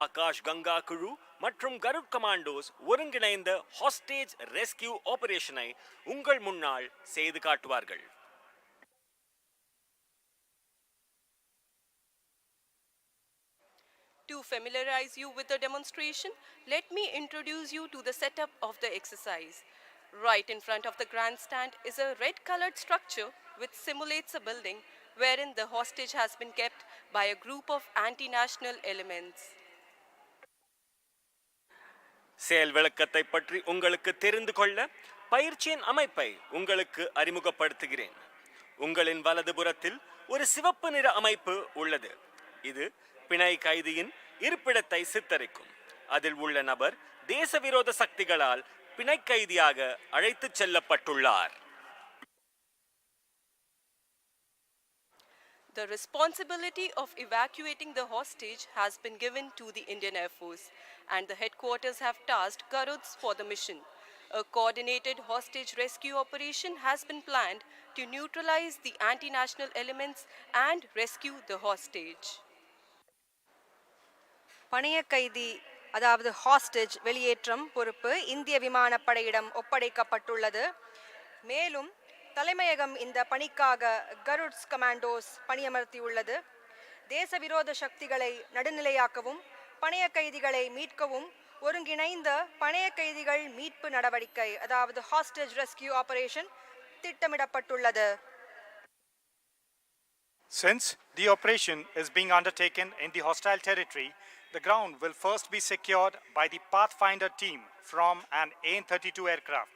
ஆகாஷ் கங்கா குழு மற்றும் கருட் கமாண்டோஸ் ஒருங்கிணைந்த ஹாஸ்டேஜ் ரெஸ்கியூ ஆபரேஷனை உங்கள் முன்னால் செய்து காட்டுவார்கள். To familiarize you with the demonstration, let me introduce you to the setup of the exercise. Right in front of the grandstand is a red-colored structure which simulates a building wherein the hostage has been kept by a group of anti-national elements. செயல் விளக்கத்தை பற்றி உங்களுக்கு தெரிந்து கொள்ள பயிற்சியின் அமைப்பை உங்களுக்கு அறிமுகப்படுத்துகிறேன். உங்களின் வலதுபுறத்தில் ஒரு சிவப்பு நிற அமைப்பு உள்ளது. இது பிணை கைதியின் இருப்பிடத்தை சித்தரிக்கும். அதில் உள்ள நபர் தேசவிரோத சக்திகளால் பிணை கைதியாக அழைத்துச் செல்லப்பட்டுள்ளார். The responsibility of evacuating the hostage has been given to the Indian Air Force, and the headquarters have tasked Garuds for the mission. A coordinated hostage rescue operation has been planned to neutralize the anti-national elements and rescue the hostage. பணைய கைதி அதாவது hostage வெளியேற்றம் பொறுப்பு இந்திய விமானப்படையிடம் ஒப்படைக்கப்பட்டுள்ளது. மேலும் தலைமையகம் இந்த பணிக்காக கருட்ஸ் கமாண்டோஸ் பணியமர்த்தியுள்ளது. தேசவிரோத சக்திகளை நடுநிலையாக்கவும் பணைய கைதிகளை மீட்கவும் ஒருங்கிணைந்த பணைய கைதிகள் மீட்பு நடவடிக்கை அதாவது ஹாஸ்டேஜ் ரெஸ்கியூ ஆபரேஷன் திட்டமிடப்பட்டுள்ளது. Since the operation is being undertaken in the hostile territory, the ground will first be secured by the Pathfinder team from an AN-32 aircraft.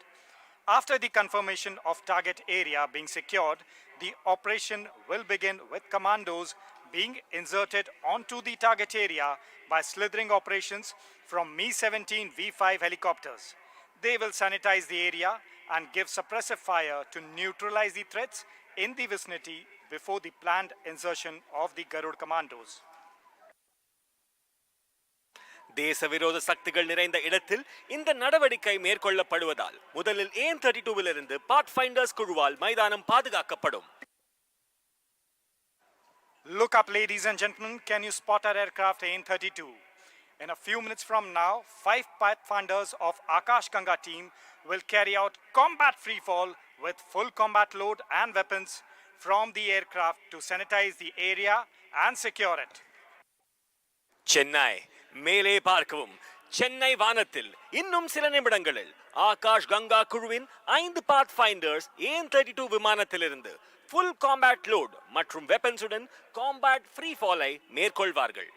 After the confirmation of target area being secured, the operation will begin with commandos being inserted onto the target area by slithering operations from Mi-17 V5 helicopters. They will sanitize the area and give suppressive fire to neutralize the threats in the vicinity before the planned insertion of the Garud commandos. தேசவிரோத சக்திகள் நிறைந்த இடத்தில் இந்த நடவடிக்கை மேற்கொள்ளப்படுவதால் முதலில் AN-32 இருந்து பாத்ஃபைண்டர்ஸ் குழுவால் மைதானம் பாதுகாக்கப்படும். Look up, ladies and gentlemen. Can you spot our aircraft AN-32? In a few minutes from now, 5 pathfinders of Akash Ganga team will carry out combat freefall with full combat load and weapons from the aircraft to sanitize the area and secure it. Chennai. மேலே பார்க்கவும். சென்னை வானத்தில் இன்னும் சில நிமிடங்களில் ஆகாஷ் கங்கா குழுவின் 5 பாத்ஃபைண்டர்ஸ் AN-32 விமானத்திலிருந்து full combat load மற்றும் வெப்பன்ஸுடன் combat free ஃபாலை மேற்கொள்வார்கள்.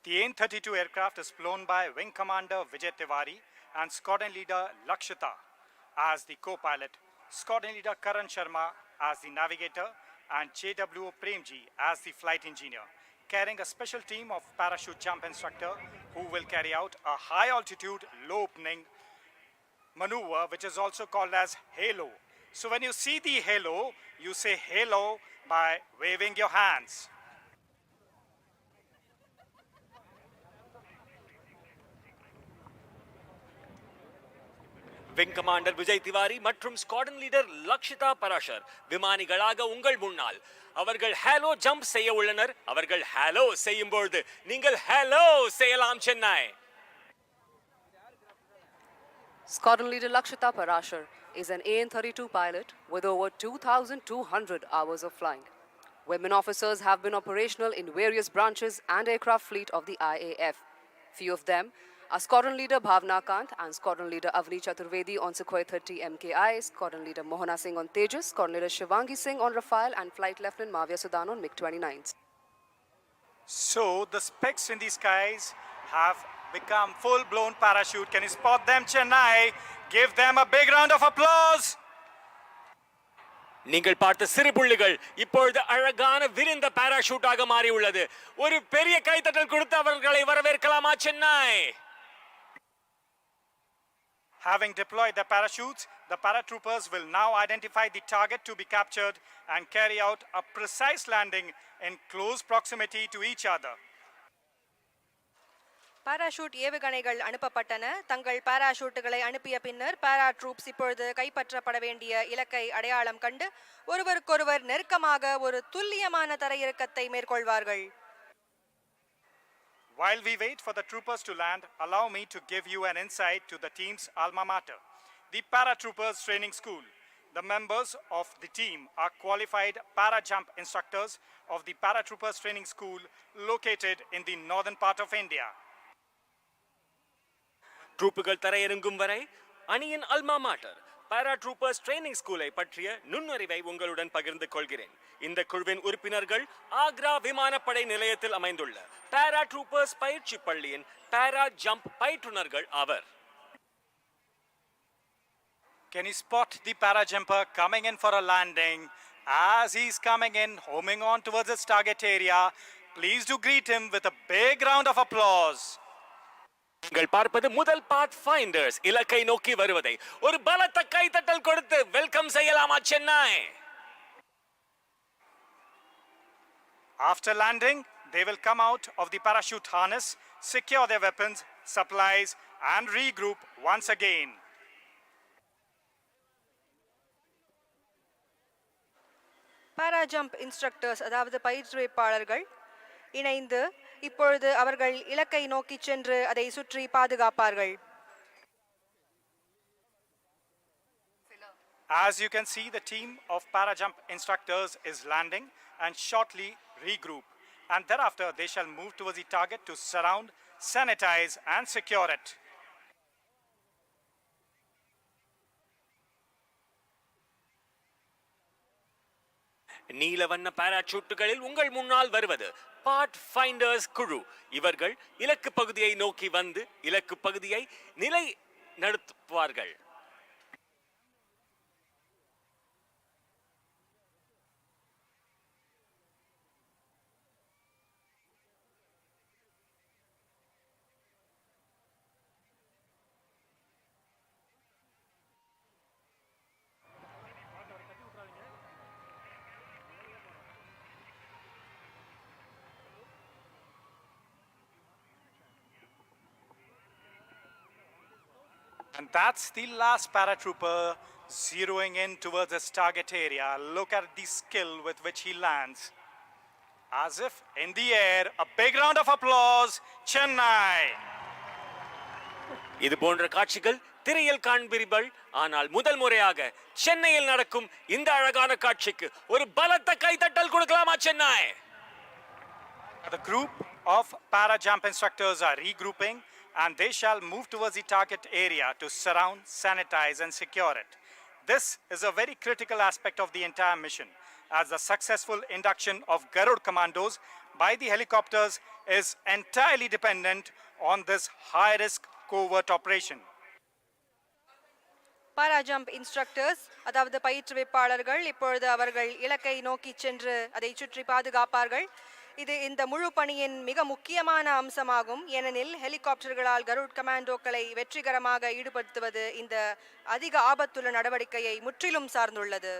The AN-32 aircraft is flown by Wing Commander Vijay Tiwari and Squadron Leader Lakshita as the co-pilot, Squadron Leader Karan Sharma as the navigator, and JWO Premji as the flight engineer, carrying a special team of parachute jump instructor who will carry out a high altitude low opening maneuver which is also called as halo. So when you see the halo, you say halo by waving your hands. Wing commander Vijay Tiwari மற்றும் squadron leader Lakshitha Parashar விமானிகளாக உங்கள் முன்னால். அவர்கள் hello jump செய்ய உள்ளனர். அவர்கள் hello செய்யும் பொழுது நீங்கள் ஹலோ செய்யலாம். Chennai. Squadron Leader Lakshita Parashar is an AN-32 pilot with over 2,200 hours of flying. Women officers have been operational in various branches and aircraft fleet of the IAF. Few of them are Squadron Leader Bhavna Kant and Squadron Leader Avni Chaturvedi on Sukhoi 30 MKI, Squadron Leader Mohana Singh on Tejas, Squadron Leader Shivangi Singh on Rafale, and Flight Lieutenant Mavya Sudan on MiG-29s. So the specks in the skies have become full-blown parachute. Can you spot them, Chennai? Give them a big round of applause. நீங்கள் பார்த்த சிறு புள்ளிகள் இப்பொழுது அழகான விரிந்த பாராஷூட்டாக மாறி உள்ளது. ஒரு பெரிய கைத்தட்டல் கொடுத்து அவர்களை வரவேற்கலாமா Chennai? Having deployed the parachutes, the paratroopers will now identify the target to be captured and carry out a precise landing in close proximity to each other. Parachute ஏவுகணைகள் அனுப்பப்பட்டன. தங்கள் பாராஷூட்டுகளை அனுப்பிய பின்னர் பாராட்ரூப்ஸ் இப்பொழுது கைப்பற்றப்பட வேண்டிய இலக்கை அடையாளம் கண்டு ஒருவருக்கொருவர் நெருக்கமாக ஒரு துல்லியமான தரையிறக்கத்தை மேற்கொள்வார்கள். While we wait for the troopers to land, allow me to give you an insight to the team's alma mater, the Paratroopers Training School. The members of the team are qualified para-jump instructors of the Paratroopers Training School located in the northern part of India. ட்ரூப்புகள் தரையிறங்கும் வரை அணியின் அல்மா மாட்டர் பாராட்ரூப்பர்ஸ் training ஸ்கூலை பற்றிய நுண்ணறிவை உங்களுடன் பகிர்ந்து கொள்கிறேன். இந்த குழுவின் உறுப்பினர்கள் ஆக்ரா விமானப்படை நிலையத்தில் அமைந்துள்ள பாராட்ரூப்பர்ஸ் பயிற்சி பள்ளியின் பாரா ஜம்ப் பயிற்றுனர்கள் ஆவர். Can you spot the para-jumper coming in for a landing? As he's coming in, homing on towards his target area, please do greet him with a big round of applause. நீங்கள் பார்ப்பது முதல் பாத் finders இலக்கை நோக்கி வருவதை ஒரு பலத்த கைதட்டல் கொடுத்து welcome செய்யலாமா Chennai? After landing, they will come out of the parachute harness, secure their weapons, supplies, and regroup once again. Para jump instructors அதாவது பயிற்றுவிப்பாளர்கள் இணைந்து இப்பொழுது அவர்கள் இலக்கை நோக்கி சென்று அதை சுற்றி பாதுகாப்பார்கள். As you can see, the team of para-jump instructors is landing and shortly regroup. And thereafter, they shall move towards the target to surround, sanitize, and secure it. நீலவண்ண பாராசூட்டுகளில் உங்கள் முன்னால் வருவது பாத் ஃபைண்டர்ஸ் குழு. இவர்கள் இலக்கு பகுதியை நோக்கி வந்து இலக்கு பகுதியை நிலை நடத்துவார்கள். And that's the last paratrooper zeroing in towards his target area. Look at the skill with which he lands. As if in the air, a big round of applause, Chennai! இது போன்ற காட்சிகள் திரையில் காண்பீர்கள். ஆனால் முதல் முறையாக சென்னையில் நடக்கும் இந்த அழகான காட்சிக்கு ஒரு பலத்த கைதட்டல் கொடுக்கலாமா Chennai? The group of para-jump instructors are regrouping and they shall move towards the target area to surround, sanitize and secure it. This is a very critical aspect of the entire mission, as the successful induction of Garud commandos by the helicopters is entirely dependent on this high-risk covert operation. Para jump instructors அதாவது பயிற்றுவிப்பாளர்கள் இப்பொழுது அவர்கள் இலக்கை நோக்கி சென்று அதை சுற்றி பாதுகாப்பார்கள். இது இந்த முழு பணியின் மிக முக்கியமான அம்சமாகும். ஏனெனில் ஹெலிகாப்டர்களால் கருட் கமாண்டோக்களை வெற்றிகரமாக ஈடுபடுத்துவது இந்த அதிக ஆபத்துள்ள நடவடிக்கையை முற்றிலும் சார்ந்துள்ளது.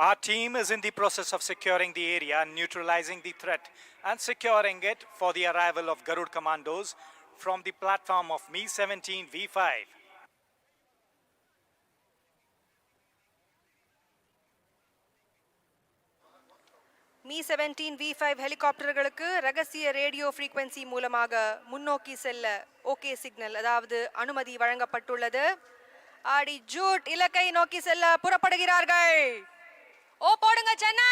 Our team is in the process of securing the area, neutralizing the threat, and securing it for the arrival of Garud commandos from the platform of Mi-17 V5. Mi-17 V5 ஹெலிகாப்டர்களுக்கு ரகசிய ரேடியோ ஃப்ரீக்வென்சி மூலமாக முன்னோக்கி செல்ல okay signal அதாவது அனுமதி வழங்கப்பட்டுள்ளது. ஆடி Jude இலக்கை நோக்கி செல்ல புறப்படுகிறார்கள். ஓ போடுங்க Chennai!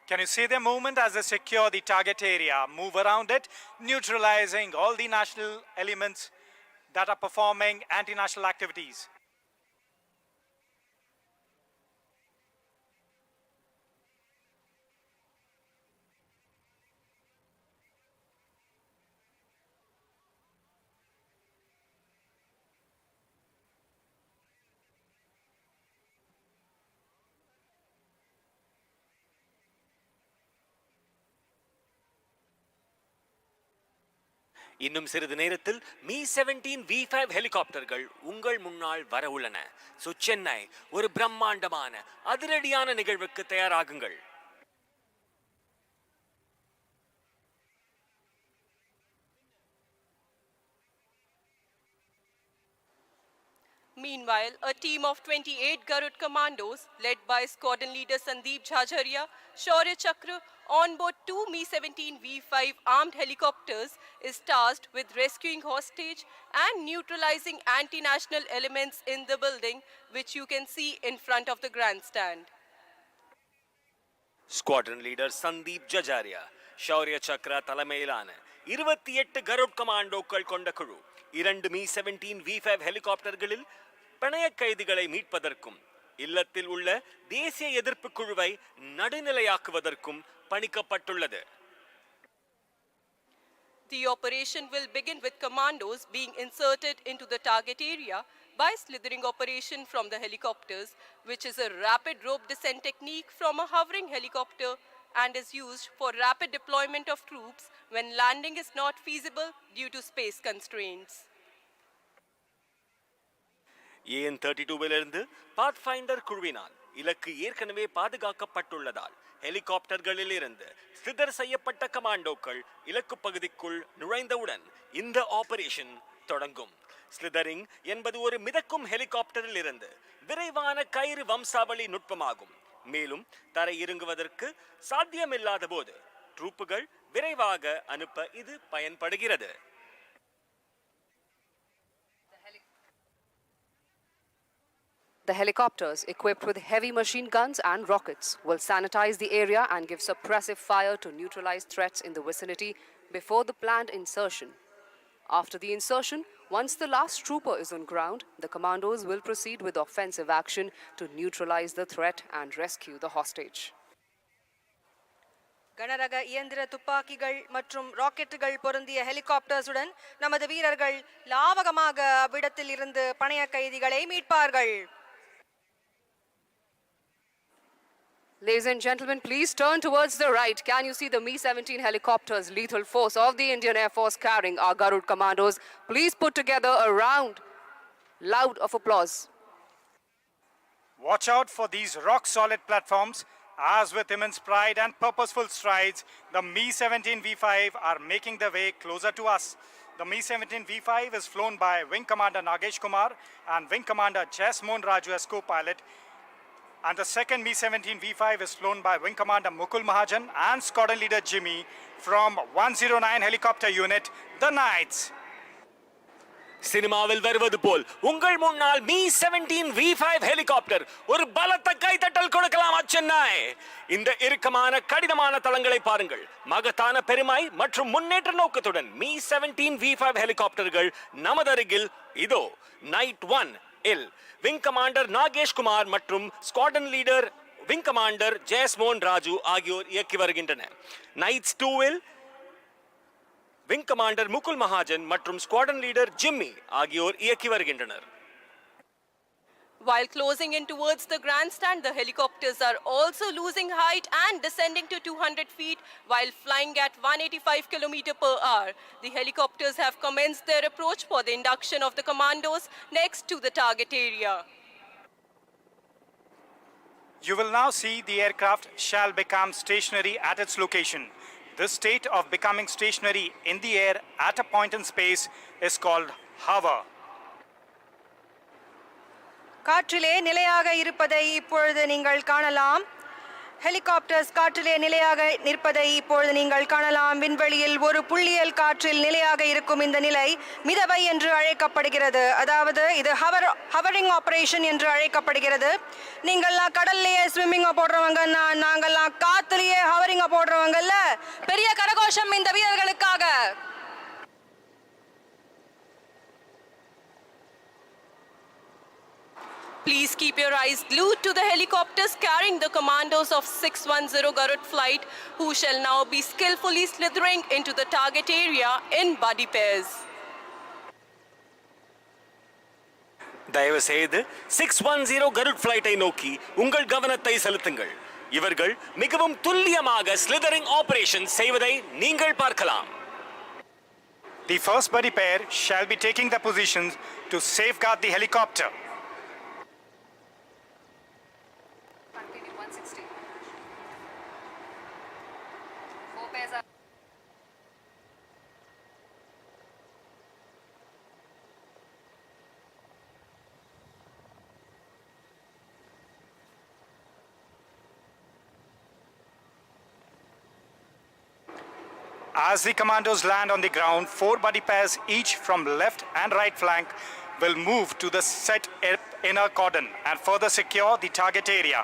Can you see their movement as they secure the target area, move around it, neutralizing all the national elements that are performing anti-national activities? இன்னும் சிறிது நேரத்தில் மீ 17 V5 ஹெலிகாப்டர்கள் உங்கள் முன்னால் வர உள்ளன. சென்னை ஒரு பிரம்மாண்டமான அதிரடியான நிகழ்வுக்கு தயாராகுங்கள். Meanwhile, a team of 28 Garud commandos, led by squadron leader Sandeep Jhajaria, Shaurya Chakra, on board two Mi-17 V5 armed helicopters, is tasked with rescuing hostage and neutralizing anti-national elements in the building, which you can see in front of the grandstand. Squadron leader Sandeep Jajaria, Shaurya Chakra தலைமையிலான 28 கருட் கமாண்டோக்கள் கொண்ட குழு 2 Mi-17 V5 ஹெலிகாப்டர்களில் பணைய கைதிகளை மீட்பதற்கும் இல்லத்தில் உள்ள தேசிய எதிர்ப்பு குழுவை நடுநிலையாக்குவதற்கும் பணிக்கப்பட்டுள்ளது. The operation will begin with commandos being inserted into the target area by slithering operation from the helicopters, which is a rapid rope descent technique from a hovering helicopter and is used for rapid deployment of troops when landing is not feasible due to space constraints. AN-32விலிருந்து pathfinder குழுவினால் இலக்கு ஏற்கனவே பாதுகாக்கப்பட்டுள்ளதால் ஹெலிகாப்டர்களில் இருந்து slither செய்யப்பட்ட கமாண்டோக்கள் இலக்கு பகுதிக்குள் நுழைந்தவுடன் இந்த operation தொடங்கும். ஸ்லிதரிங் என்பது ஒரு மிதக்கும் ஹெலிகாப்டரில் இருந்து விரைவான கயிறு வம்சாவளி நுட்பமாகும். மேலும் தரை இறங்குவதற்கு சாத்தியமில்லாத போது ட்ரூப்புகள் விரைவாக அனுப்ப இது பயன்படுகிறது. The helicopters, equipped with heavy machine guns and rockets, will sanitize the area and give suppressive fire to neutralize threats in the vicinity before the planned insertion. After the insertion, once the last trooper is on ground, the commandos will proceed with offensive action to neutralize the threat and rescue the hostage. கனரக இயந்திர துப்பாக்கிகள் மற்றும் ராக்கெட்டுகள் பொருந்திய ஹெலிகாப்டர்ஸுடன் நமது வீரர்கள் லாவகமாக அவ்விடத்தில் இருந்து பணைய கைதிகளை மீட்பார்கள். Ladies and gentlemen, please turn towards the right. Can you see the Mi-17 helicopters, lethal force of the Indian Air Force carrying our Garud commandos? Please put together a round, loud of applause. Watch out for these rock-solid platforms. As with immense pride and purposeful strides, the Mi-17 V5 are making their way closer to us. The Mi-17 V5 is flown by Wing Commander Nagesh Kumar and Wing Commander Jasmohan Raju as co-pilot. And the second Mi-17 V5 is flown by Wing Commander Mukul Mahajan and Squadron Leader Jimmy from 109 Helicopter Unit, the Knights. சினிமாவில் வருவது போல் உங்கள் முன்னால் Mi-17 V5 helicopter ஒரு பலத்த கைதட்டல் கொடுக்கலாம். சென்னை இந்த இறுக்கமான கடினமான தளங்களை பாருங்கள். மகத்தான பெருமை மற்றும் முன்னேற்ற நோக்கத்துடன் Mi-17 V5 ஹெலிகாப்டர்கள் நமது அருகில் இதோ நைட் 1 இல் விங் கமாண்டர் நாகேஷ் குமார் மற்றும் squadron leader wing commander Jayasmohan Raju ஆகியோர் இயக்கி வருகின்றனர். Knights 2 wing commander Mukul Mahajan மற்றும் ஸ்குவாட்ரன் லீடர் ஜிம்மி ஆகியோர் இயக்கி வருகின்றனர். While closing in towards the grandstand, the helicopters are also losing height and descending to 200 feet while flying at 185 km per hour. The helicopters have commenced their approach for the induction of the commandos next to the target area. You will now see the aircraft shall become stationary at its location. This state of becoming stationary in the air at a point in space is called hover. காற்றிலே நிலையாக இருப்பதை இப்பொழுது நீங்கள் காணலாம். Helicopters காற்றிலே நிலையாக நிற்பதை இப்பொழுது நீங்கள் காணலாம். விண்வெளியில் ஒரு புள்ளியல் காற்றில் நிலையாக இருக்கும் இந்த நிலை மிதவை என்று அழைக்கப்படுகிறது. அதாவது இது ஹவரிங் ஆபரேஷன் என்று அழைக்கப்படுகிறது. நீங்கள்லாம் கடல்லையே ஸ்விம்மிங்கை போடுறவங்க, நாங்கள்லாம் காத்துலேயே ஹவரிங்கை போடுறவங்கல்ல. பெரிய கரகோஷம் இந்த வீரர்களுக்காக. Please keep your eyes glued to the helicopters carrying the commandos of 610 Garud flight, who shall now be skillfully slithering into the target area in buddy pairs. தயவு செய்து 610 கருட் ஃபிளைட்டை நோக்கி உங்கள் கவனத்தை செலுத்துங்கள். இவர்கள் மிகவும் துல்லியமாக ஸ்லிதரிங் ஆபரேஷன் செய்வதை நீங்கள் பார்க்கலாம். The first buddy pair shall be taking their positions to safeguard the helicopter. Continue 160. 4 pairs are As the commandos land on the ground, 4 buddy pairs each from left and right flank will move to the set inner cordon and further secure the target area.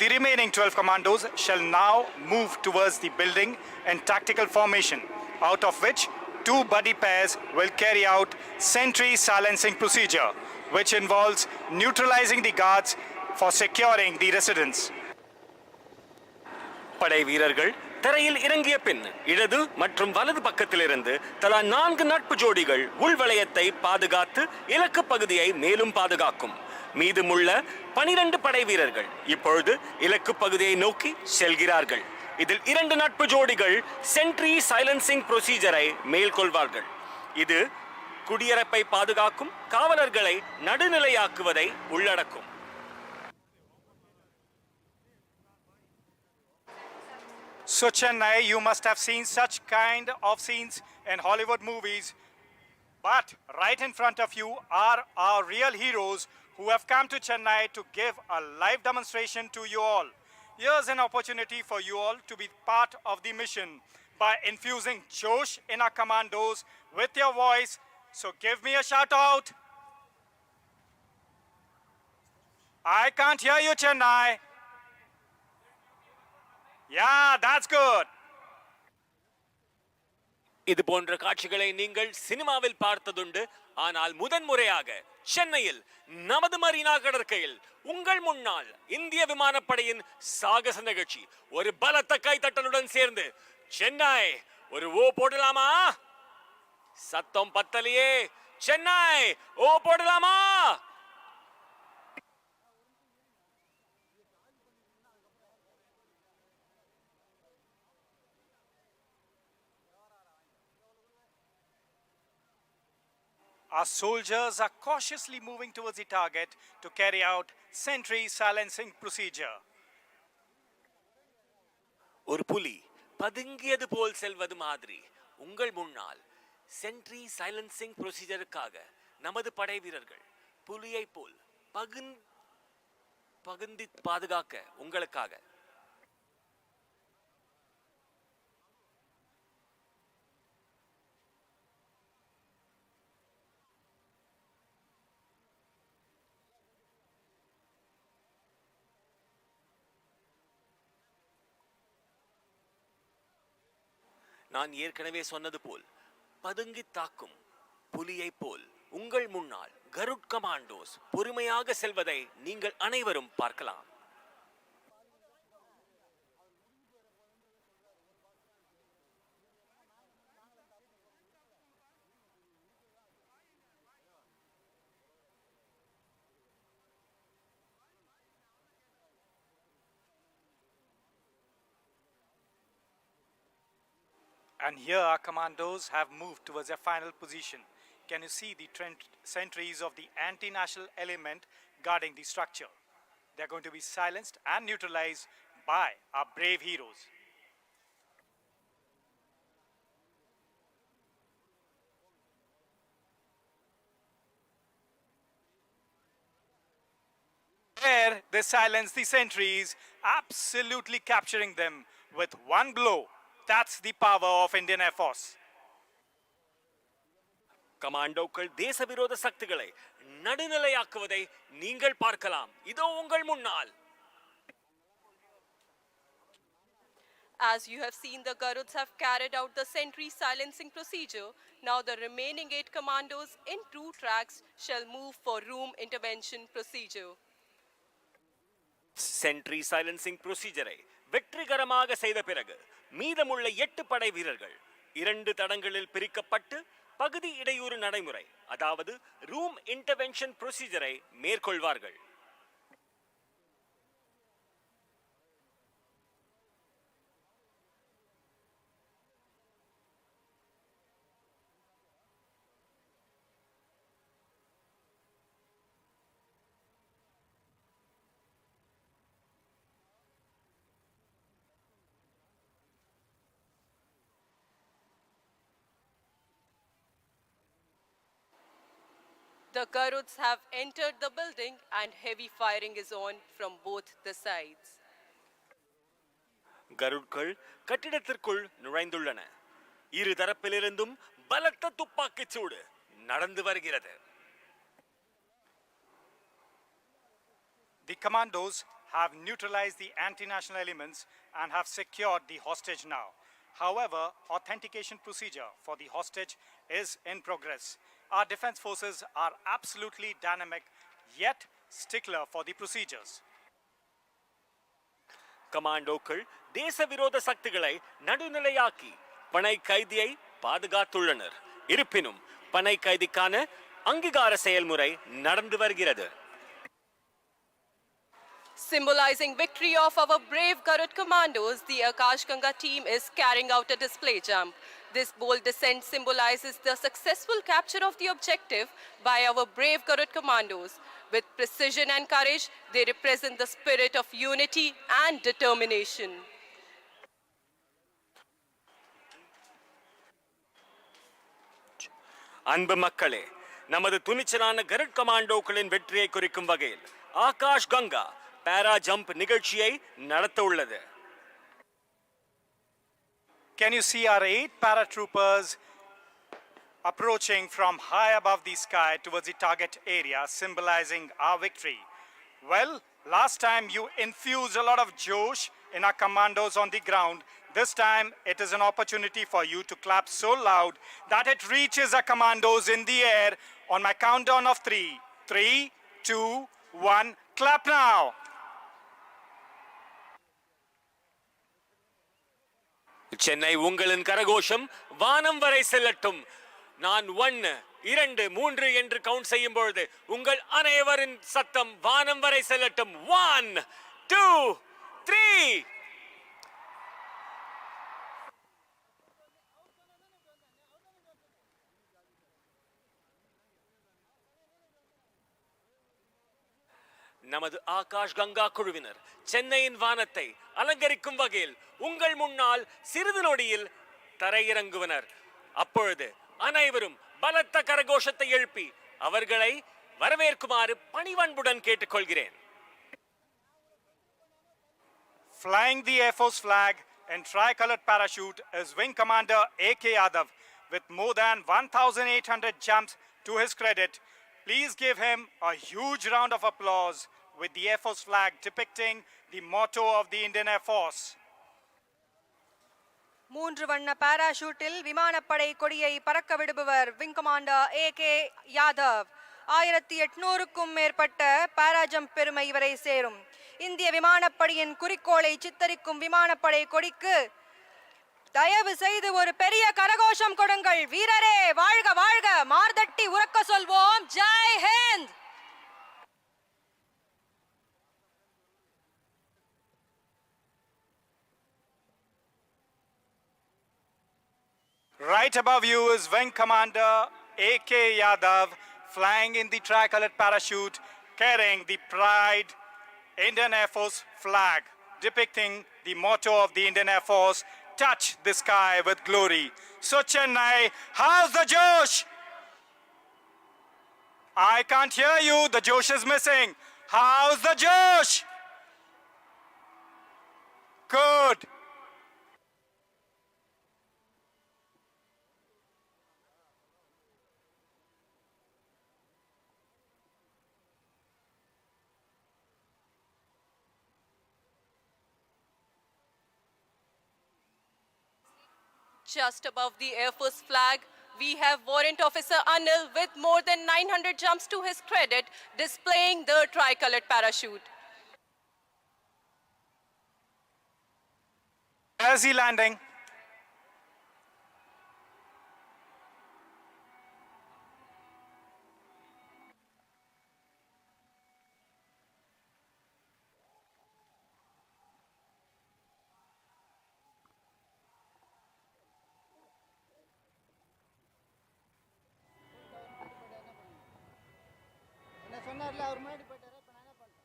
The remaining 12 commandos shall now move towards the building in tactical formation, out of which 2 buddy pairs will carry out sentry silencing procedure, which involves neutralizing the guards for securing the residence. படை வீரர்கள் தரையில் இறங்கிய பின் இடது மற்றும் வலது பக்கத்திலிருந்து தலா 4 நட்பு ஜோடிகள் உள்வளையத்தை பாதுகாத்து இலக்கு பகுதியை மேலும் பாதுகாக்கும். மீதமுள்ள 12 படை வீரர்கள் இப்பொழுது இலக்கு பகுதியை நோக்கி செல்கிறார்கள். இதில் 2 நட்பு ஜோடிகள் சென்ட்ரி சைலன்சிங் ப்ரொசீஜரை மேற்கொள்வார்கள். இது குடியரப்பை பாதுகாக்கும் காவலர்களை நடுநிலையாக்குவதை உள்ளடக்கும். So Chennai, you must have seen such kind of scenes in Hollywood movies. But right in front of you are our real heroes who have come to Chennai to give a live demonstration to you all. Here's an opportunity for you all to be part of the mission by infusing Josh in our commandos with your voice. So give me a shout out. I can't hear you, Chennai. Yeah, that's good. இது போன்ற காட்சிகளை நீங்கள் சினிமாவில் பார்த்ததுண்டு. ஆனால் முதன்முறையாக சென்னையில் நமது Marina கடற்கையில் உங்கள் முன்னால் இந்திய விமானப்படையின் சாகச நிகழ்ச்சி ஒரு பலத்த கைத்தட்டலுடன் சேர்ந்து சென்னை ஒரு ஓ போடலாமா? சத்தம் பத்தலையே. சென்னை ஓ போடலாமா? Our soldiers are cautiously moving towards the target to carry out sentry silencing procedure. ஒரு புலி பதுங்கியது போல் செல்வது மாதிரி உங்கள் முன்னால் சென்ட்ரி சைலன்சிங் ப்ரொசீஜருக்காக நமது படை வீரர்கள் புலியை போல் பகுந்தி பாதுகாக்க உங்களுக்காக. நான் ஏற்கனவே சொன்னது போல் பதுங்கி தாக்கும் புலியை போல் உங்கள் முன்னால் கருட் கமாண்டோஸ் பொறுமையாக செல்வதை நீங்கள் அனைவரும் பார்க்கலாம். And here our commandos have moved towards their final position. Can you see the sentries of the anti-national element guarding the structure? They are going to be silenced and neutralized by our brave heroes. There they silence the sentries, absolutely capturing them with one blow. That's the power of Indian Air Force. கமாண்டோக்கள் தேசவிரோத சக்திகளை நடுநிலையாக்குவதை நீங்கள் பார்க்கலாம். இதோ உங்கள் முன்னால். As you have seen, the Garuds have carried out the sentry silencing procedure. Now the remaining 8 commandos in 2 tracks shall move for room intervention procedure. Sentry silencing ப்ரொசீஜரை வெற்றிகரமாக செய்த பிறகு மீதமுள்ள 8 படை வீரர்கள் 2 தடங்களில் பிரிக்கப்பட்டு பகுதி இடையூறு நடைமுறை, அதாவது ரூம் இன்டர்வென்ஷன் ப்ரொசீஜரை மேற்கொள்வார்கள். The Garuds have entered the building and heavy firing is on from both the sides. கருட்கள் கட்டிடத்திற்குள் நுழைந்துள்ளன. இரு தரப்பிலிருந்தும் பலத்த துப்பாக்கிச் சூடு நடந்து வருகிறது. The commandos have neutralized the anti-national elements and have secured the hostage now. However, authentication procedure for the hostage is in progress. Our defense forces are absolutely dynamic, yet stickler for the procedures. கமாண்டோக்கள் தேச விரோத சக்திகளை நடுநிலையாக்கி பனை கைதியை பாதுகாத்துள்ளனர். இருப்பினும் பனை கைதிக்கான அங்கீகார செயல்முறை நடந்து வருகிறது. Symbolizing victory of our brave Garud commandos, the Akash Ganga team is carrying out a display jump. This bold descent symbolizes the successful capture of the objective by our brave Garud commandos. With precision and courage, they represent the spirit of unity and determination. அன்பு மக்களே, நமது துணிச்சலான கருட் கமாண்டோக்களின் வெற்றியை குறிக்கும் வகையில் ஆகாஷ் கங்கா பாரா jump நிகழ்ச்சியை நடத்த உள்ளது. Can you see our 8 paratroopers approaching from high above the sky towards the target area, symbolizing our victory? Well, last time you infused a lot of josh in our commandos on the ground. This time it is an opportunity for you to clap so loud that it reaches our commandos in the air on my countdown of 3. 3, 2, 1, clap now! Chennai உங்களின் கரகோஷம் வானம் வரை செல்லட்டும். நான் 1, 2, 3 என்று count செய்யும் பொழுது உங்கள் அனைவரின் சத்தம் வானம் வரை செல்லட்டும். 1, 2, 3. நமது ஆகாஷ் கங்கா குழுவினர் சென்னையின் வானத்தை அலங்கரிக்கும் வகையில் உங்கள் முன்னால் சிறிது நொடியில் தரையிறங்குவனர். அப்பொழுது அனைவரும் பலத்த கரகோஷத்தை எழுப்பி அவர்களை வரவேற்குமாறு பணிவன்புடன் கேட்டுக்கொள்கிறேன். Flying the Air Force flag and tricolored parachute is Wing Commander A.K. Yadav with more than 1,800 jumps to his credit. Please give him a huge round of applause with the Air Force flag depicting the motto of the Indian Air Force. 3 வண்ண பாராஷூட்டில் விமானப்படை கொடியை பறக்க விடுபவர் wing commander AK. Yadav. 1800க்கும் மேற்பட்ட பாராஜம்ப் பெருமை இவரை சேரும். இந்திய விமானப்படையின் குறிக்கோளை சித்தரிக்கும் விமானப்படை கொடிக்கு தயவு செய்து ஒரு பெரிய கரகோஷம் கொடுங்கள். வீரரே வாழ்க வாழ்க, மார்தட்டி உறக்க சொல்வோம், Jai Hind. Right above you is Wing Commander A.K. Yadav flying in the tricolored parachute carrying the Pride Indian Air Force flag depicting the motto of the Indian Air Force, touch the sky with glory. So Chennai, how's the Josh? I can't hear you, the Josh is missing. How's the Josh? Good. Just above the Air Force flag, we have Warrant Officer Anil with more than 900 jumps to his credit, displaying the tricolored parachute. Where is he landing? சொன்னார்ல அவர் முன்னாடி போயிட்டாரு. இப்போ நான் என்ன பண்ணுறேன்?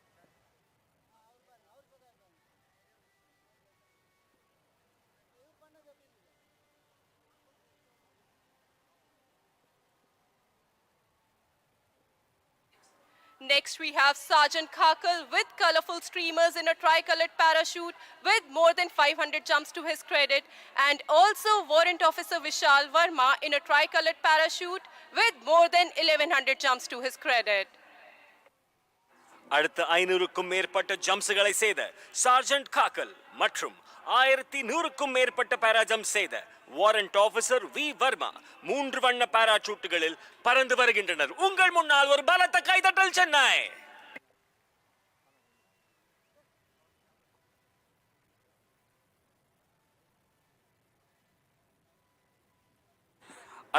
Next, we have Sergeant Kakal with colorful streamers in a tricolored parachute with more than 500 jumps to his credit, and also Warrant Officer Vishal Verma in a tricolored parachute with more than 1100 jumps to his credit. அடுத்த 500க்கும் மேற்பட்ட ஜம்ப்ஸ்களை செய்த sergeant Gaggal மற்றும் 1100க்கும் மேற்பட்ட பாரா jump செய்த warrant officer we Verma 3 வண்ண பாராசூட்டுகளில் பறந்து வருகின்றனர். உங்கள் முன்னால் ஒரு பலத்த கைதட்டல் சென்னை.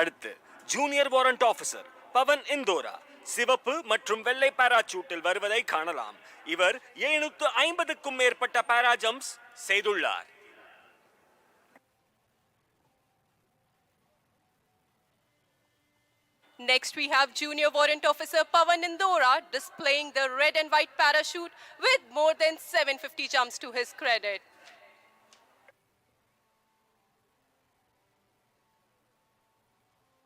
அடுத்து ஜூனியர் வாரண்ட் ஆபீசர் பவன் இந்தோரா சிவப்பு மற்றும் வெள்ளை பாராசூட்டில் வருவதை காணலாம். இவர் 750க்கும் மேற்பட்ட பாரா ஜம்ப்ஸ் செய்துள்ளார். Next, we have Junior Warrant Officer Pavan Indora displaying the red and white parachute with more than 750 jumps to his credit.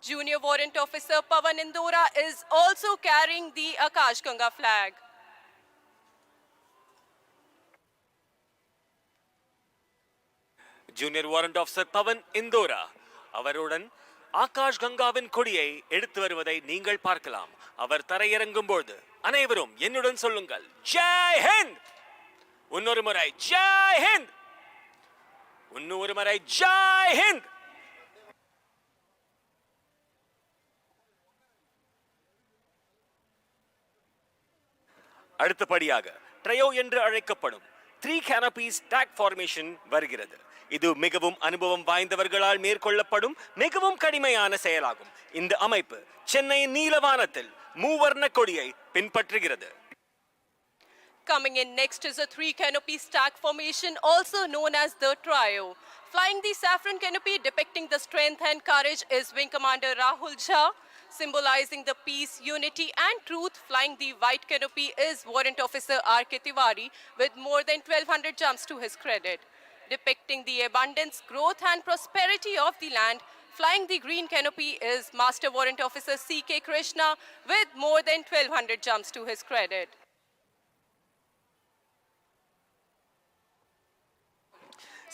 Junior Warrant Officer Pavan Indora is also carrying the Akash Ganga flag. Junior warrant officer Pawan Indora அவருடன் ஆகாஷ் கங்காவின் கொடியை எடுத்து வருவதை நீங்கள் பார்க்கலாம். அவர் தரையிறங்கும் போது அனைவரும் என்னுடன் சொல்லுங்கள், ஜெய் ஹிந்த். இன்னொரு முறை ஜெய் ஹிந்த். இன்னொரு முறை ஜெய் ஹிந்த். அடுத்தபடியாக ட்ரையோ என்று அழைக்கப்படும் 3 canopies stack formation வருகிறது. இது மிகவும் அனுபவம் வாய்ந்தவர்களால் மேற்கொள்ளப்படும் மிகவும் கடிமையான செயலாகும். இந்த அமைப்பு சென்னையின் நீலவானத்தில் மூவர்ண கொடியை பின்பற்றுகிறது. Coming in next is a 3 canopy stack formation, also known as the trio. Flying the saffron canopy depicting the strength and courage is Wing Commander Rahul Jha. Symbolizing the peace, unity and truth, flying the white canopy is Warrant Officer R.K. Tiwari with more than 1200 jumps to his credit. Depicting the abundance, growth and prosperity of the land, flying the green canopy is Master Warrant Officer C.K. Krishna with more than 1200 jumps to his credit.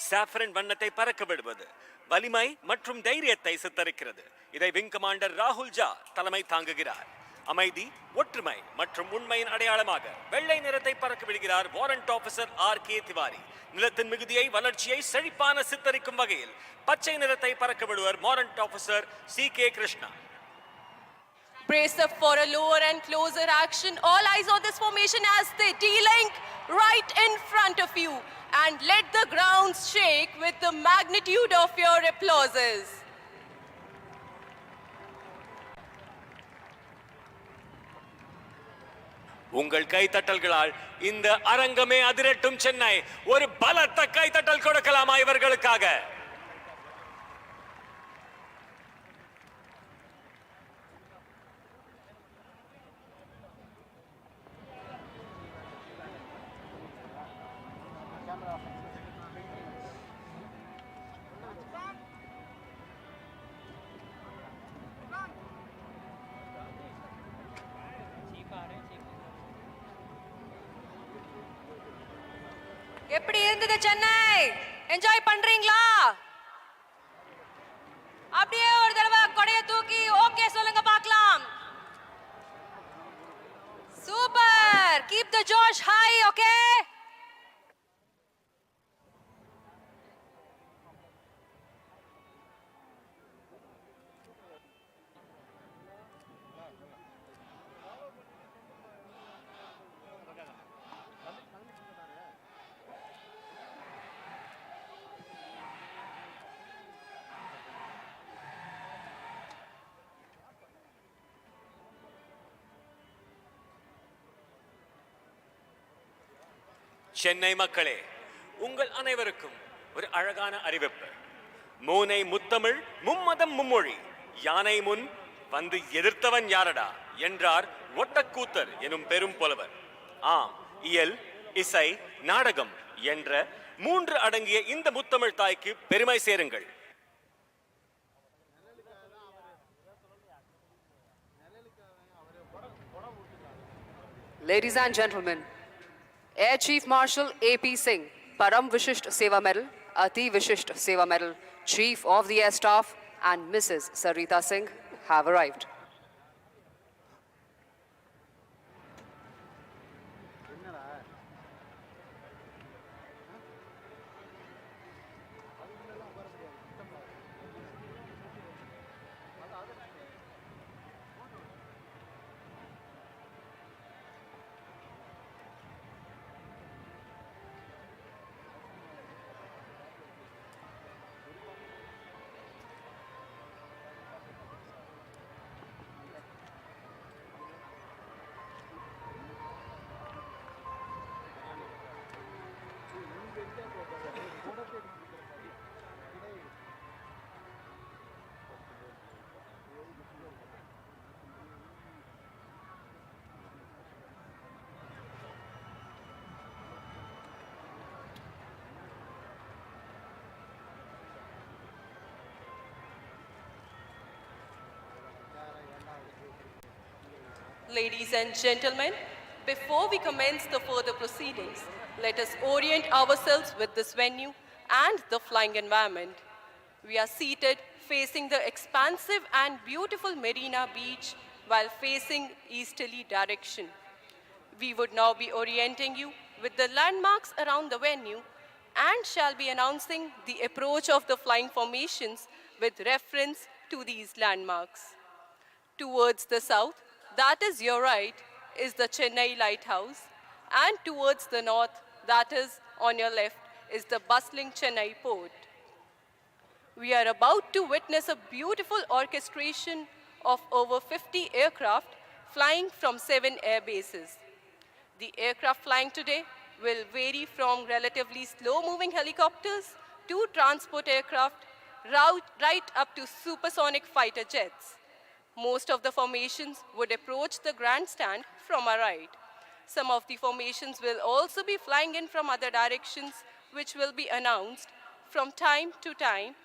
Saffron வண்ணத்தை பறக்க விடுவது வலிமை மற்றும் தைரியத்தை சித்தரிக்கிறது. இதை wing commander ராகுல் ஜா தலைமை தாங்குகிறார். அமைதி, ஒற்றுமை மற்றும் உண்மையின் அடையாளமாக வெள்ளை நிறத்தை பறக்க விடுகிறார் வாரண்ட் ஆபீசர் R.K. திவாரி. நிலத்தின் மிகுதியை, வளர்ச்சியை, செழிப்பான சித்தரிக்கும் வகையில் பச்சை நிறத்தை பறக்க விடுவர் warrant officer C.K. Krishna. Brace up for a lower and closer action. All eyes on this formation as they de-link right in front of you. And let the ground shake with the magnitude of your applauses. உங்கள் கைத்தட்டல்களால் இந்த அரங்கமே அதிரட்டும். சென்னை ஒரு பலத்த கைத்தட்டல் கொடுக்கலாமா இவர்களுக்காக? எப்படி இருந்தது Chennai? Enjoy பண்றீங்களா? அப்படியே ஒரு தடவை கொடைய தூக்கி ஓகே சொல்லுங்க பார்க்கலாம். Super. Keep the Josh high. Okay. Chennai மக்களே, உங்கள் அனைவருக்கும் ஒரு அழகான அறிவிப்பு. மூனை முத்தமிழ் மும்மதம் மும்மொழி யானை முன் வந்து எதிர்த்தவன் யாரடா என்றார் ஒட்டக்கூத்தர் எனும் பெரும் புலவர். ஆம், இயல், இசை, நாடகம் என்ற 3 அடங்கிய இந்த முத்தமிழ் தாய்க்கு பெருமை சேருங்கள். Ladies and gentlemen, Air Chief Marshal A.P. Singh, Param Vishisht Seva Medal, Ati Vishisht Seva Medal, Chief of the Air Staff, and Mrs. Sarita Singh have arrived. Ladies and gentlemen, before we commence the further proceedings, let us orient ourselves with this venue and the flying environment. We are seated facing the expansive and beautiful Marina Beach while facing easterly direction. We would now be orienting you with the landmarks around the venue and shall be announcing the approach of the flying formations with reference to these landmarks. Towards the south, that is your right, is the Chennai lighthouse, and towards the north, that is on your left, is the bustling Chennai port. We are about to witness a beautiful orchestration of over 50 aircraft flying from 7 air bases. The aircraft flying today will vary from relatively slow-moving helicopters to transport aircraft, right up to supersonic fighter jets. Most of the formations would approach the grandstand from our right. Some of the formations will also be flying in from other directions, which will be announced from time to time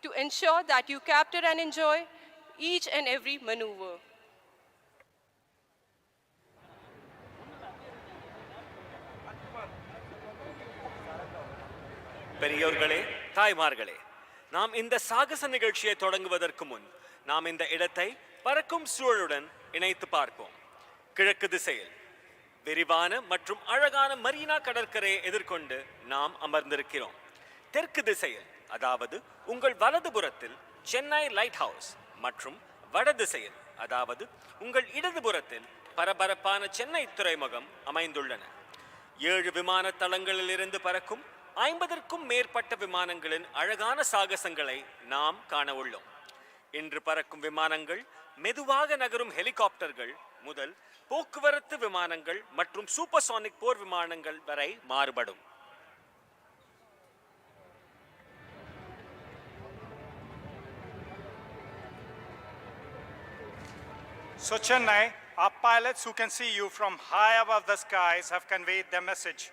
to ensure that you capture and enjoy each and every maneuver. பெரியோர்களே, தாய்மார்களே, நாம் இந்த சாகச நிகழ்ச்சியை தொடங்குவதற்கு முன் நாம் இந்த இடத்தை பறக்கும் சூழலுடன் இணைத்து பார்ப்போம். கிழக்கு திசையில் விரிவான மற்றும் அழகான மரீனா கடற்கரையை எதிர்கொண்டு நாம் அமர்ந்திருக்கிறோம். தெற்கு திசையில், அதாவது உங்கள் வலதுபுறத்தில் சென்னை லைட் ஹவுஸ் மற்றும் வட திசையில், அதாவது உங்கள் இடதுபுறத்தில் பரபரப்பான சென்னை துறைமுகம் அமைந்துள்ளன. 7 விமான தளங்களிலிருந்து பறக்கும் 50க்கும் மேற்பட்ட விமானங்களின் அழகான சாகசங்களை நாம் காண உள்ளோம். இன்று பறக்கும் விமானங்கள் மெதுவாக நகரும் ஹெலிகாப்டர்கள் முதல் போக்குவரத்து விமானங்கள் மற்றும் சூப்பர்சானிக் போர் விமானங்கள் வரை மாறுபடும். So Chennai, our pilots who can see you from high above the skies have conveyed their message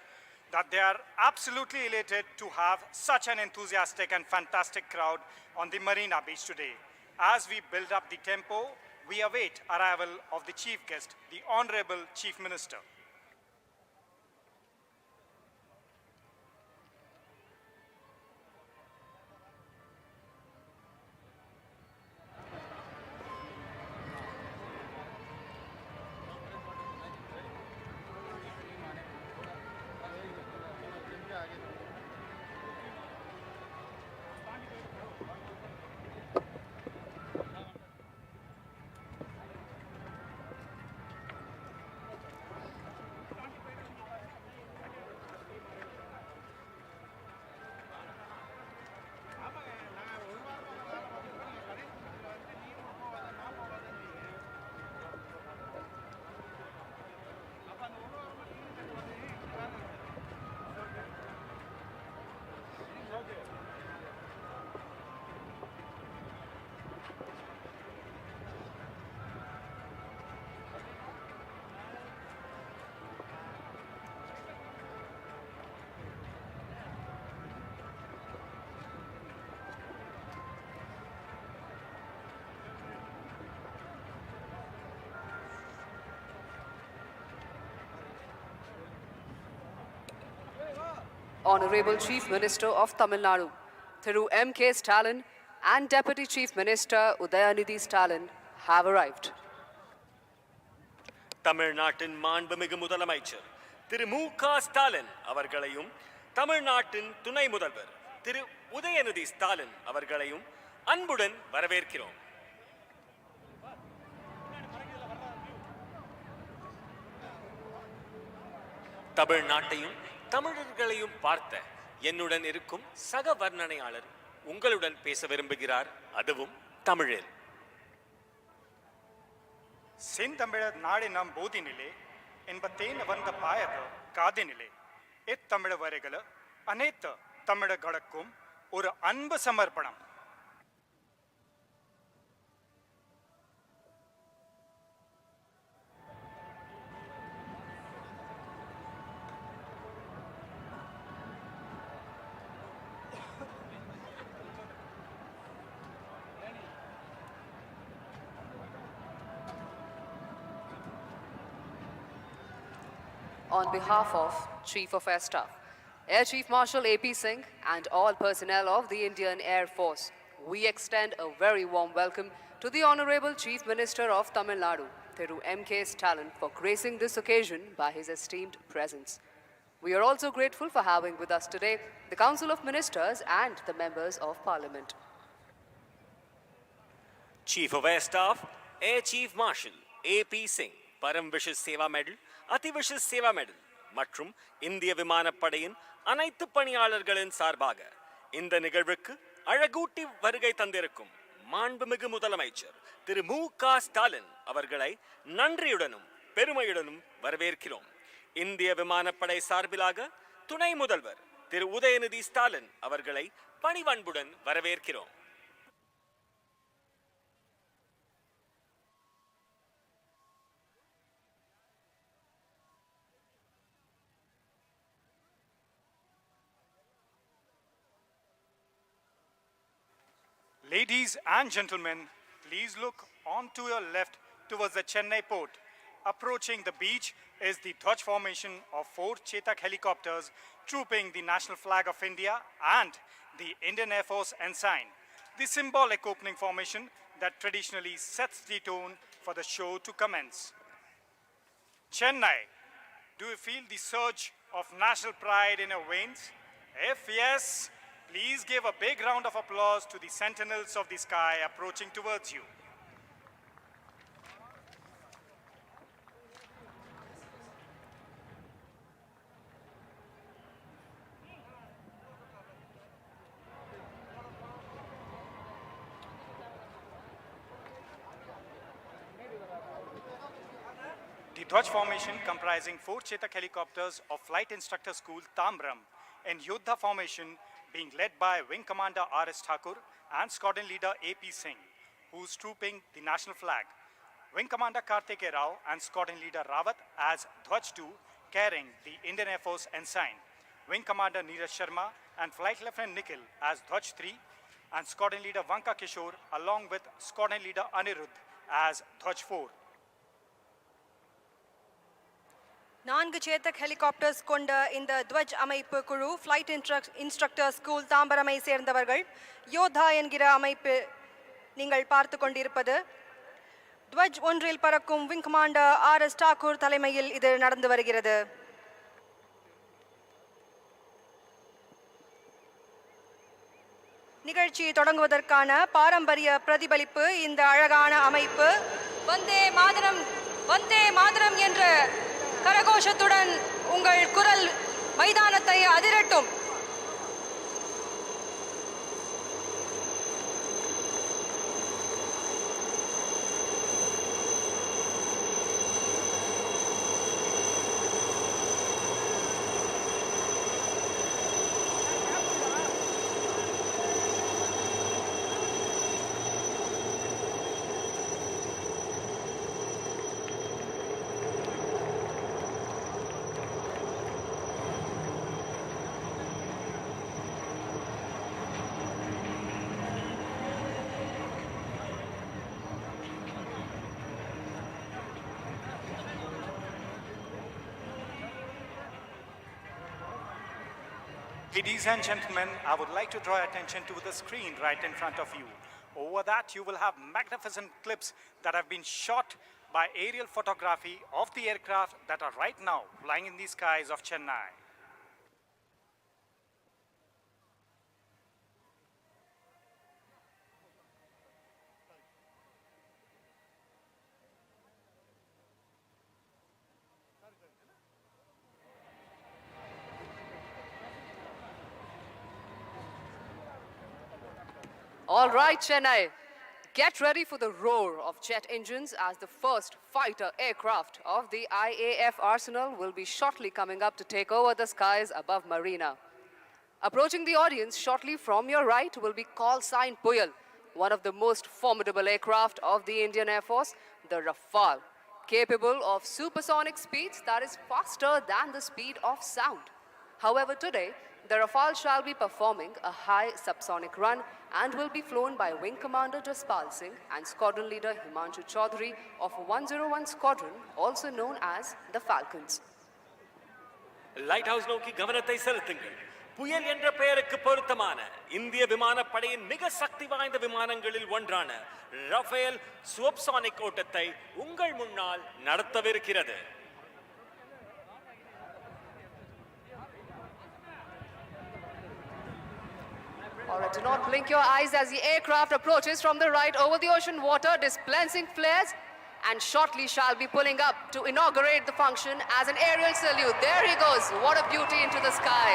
that they are absolutely elated to have such an enthusiastic and fantastic crowd on the Marina Beach today. As we build up the tempo, we await arrival of the chief guest, the Honorable Chief Minister. Honorable Chief Minister of Tamil Nadu, Thiru M.K. Stalin, and Deputy Chief Minister Udayanidhi Stalin have arrived. தமிழ்நாட்டின் மாண்புமிகு முதலமைச்சர் திரு மு க ஸ்டாலின் அவர்களையும் தமிழ்நாட்டின் துணை முதல்வர் திரு உதயநிதி ஸ்டாலின் அவர்களையும் அன்புடன் வரவேற்கிறோம். தமிழ்நாட்டையும் தமிழர்களையும் பார்த்த என்னுடன் இருக்கும் சக வர்ணனையாளர் உங்களுடன் பேச விரும்புகிறார், அதுவும் தமிழில். செந்தமிழர் நாடினம் போதினிலே என்பத்தேன் வந்த பாயது காதினிலே இத்தமிழ வரைகள அனைத்து தமிழர்களுக்கும் ஒரு அன்பு சமர்ப்பணம். On behalf of Chief of Air Staff, Air Chief Marshal A.P. Singh, and all personnel of the Indian Air Force, we extend a very warm welcome to the Honorable Chief Minister of Tamil Nadu, Thiru M.K. Stalin, for gracing this occasion by his esteemed presence. We are also grateful for having with us today the Council of Ministers and the members of Parliament. Chief of Air Staff, Air Chief Marshal A.P. Singh, Param Vishis Seva Medal, Ati Vishisht Seva medal மற்றும் இந்திய விமானப்படையின் அனைத்து பணியாளர்களின் சார்பாக இந்த நிகழ்வுக்கு அழகூட்டி வருகை தந்திருக்கும் மாண்புமிகு முதலமைச்சர் திரு மு க ஸ்டாலின் அவர்களை நன்றியுடனும் பெருமையுடனும் வரவேற்கிறோம். இந்திய விமானப்படை சார்பிலாக துணை முதல்வர் திரு உதயநிதி ஸ்டாலின் அவர்களை பணிவன்புடன் வரவேற்கிறோம். Ladies and gentlemen, please look on to your left towards the Chennai port. Approaching the beach is the Dhwaj formation of 4 Chetak helicopters trooping the national flag of India and the Indian Air Force ensign. The symbolic opening formation that traditionally sets the tone for the show to commence. Chennai, do you feel the surge of national pride in your veins? If yes, please give a big round of applause to the sentinels of the sky approaching towards you. The Dhwaj formation comprising 4 Chetak helicopters of Flight Instructor School Tamram and Yodha formation being led by Wing Commander R.S. Thakur and Squadron Leader A.P. Singh, who's trooping the national flag. Wing Commander Kartike Rao and Squadron Leader Rawat as Dhwaj 2 carrying the Indian Air Force ensign. Wing Commander Neeraj Sharma and Flight Lieutenant Nikhil as Dhwaj 3 and Squadron Leader Vanka Kishore along with Squadron Leader Anirudh as Dhwaj 4. 4 Chetak helicopters கொண்ட இந்த துவஜ் அமைப்பு குழு flight instructor school தாம்பரமை சேர்ந்தவர்கள். யோதா என்கிற அமைப்பு நீங்கள் பார்த்து கொண்டிருப்பது. துவஜ் ஒன்றில் பறக்கும் விங் கமாண்டர் R.S. தாக்கூர் தலைமையில் இது நடந்து வருகிறது. நிகழ்ச்சி தொடங்குவதற்கான பாரம்பரிய பிரதிபலிப்பு இந்த அழகான அமைப்பு. வந்தே மாதரம் வந்தே மாதரம் என்ற கரகோஷத்துடன் உங்கள் குரல் மைதானத்தை அதிரட்டும். Ladies and gentlemen, I would like to draw attention to the screen right in front of you. Over that, you will have magnificent clips that have been shot by aerial photography of the aircraft that are right now flying in the skies of Chennai. All right, Chennai. Get ready for the roar of jet engines as the first fighter aircraft of the IAF arsenal will be shortly coming up to take over the skies above Marina. Approaching the audience shortly from your right will be call sign Puyal, one of the most formidable aircraft of the Indian Air Force, the Rafale, capable of supersonic speeds that is faster than the speed of sound. However, today, the Rafale shall be performing a high subsonic run and will be flown by Wing Commander Jaspal Singh and Squadron Leader Himanshu Chaudhary of 101 Squadron, also known as the Falcons. Light house நோக்கி கவனத்தை செலுத்துங்கள். புயல் என்ற பெயருக்கு பொருத்தமான இந்திய விமானப்படையின் மிக சக்தி வாய்ந்த விமானங்களில் ஒன்றான ரஃபேல் சூப்பர்சானிக் ஓட்டத்தை உங்கள் முன்னால் நடத்தவிருக்கிறது. All right, do not blink your eyes as the aircraft approaches from the right over the ocean water, dispensing flares, and shortly shall be pulling up to inaugurate the function as an aerial salute. There he goes. What a beauty into the sky.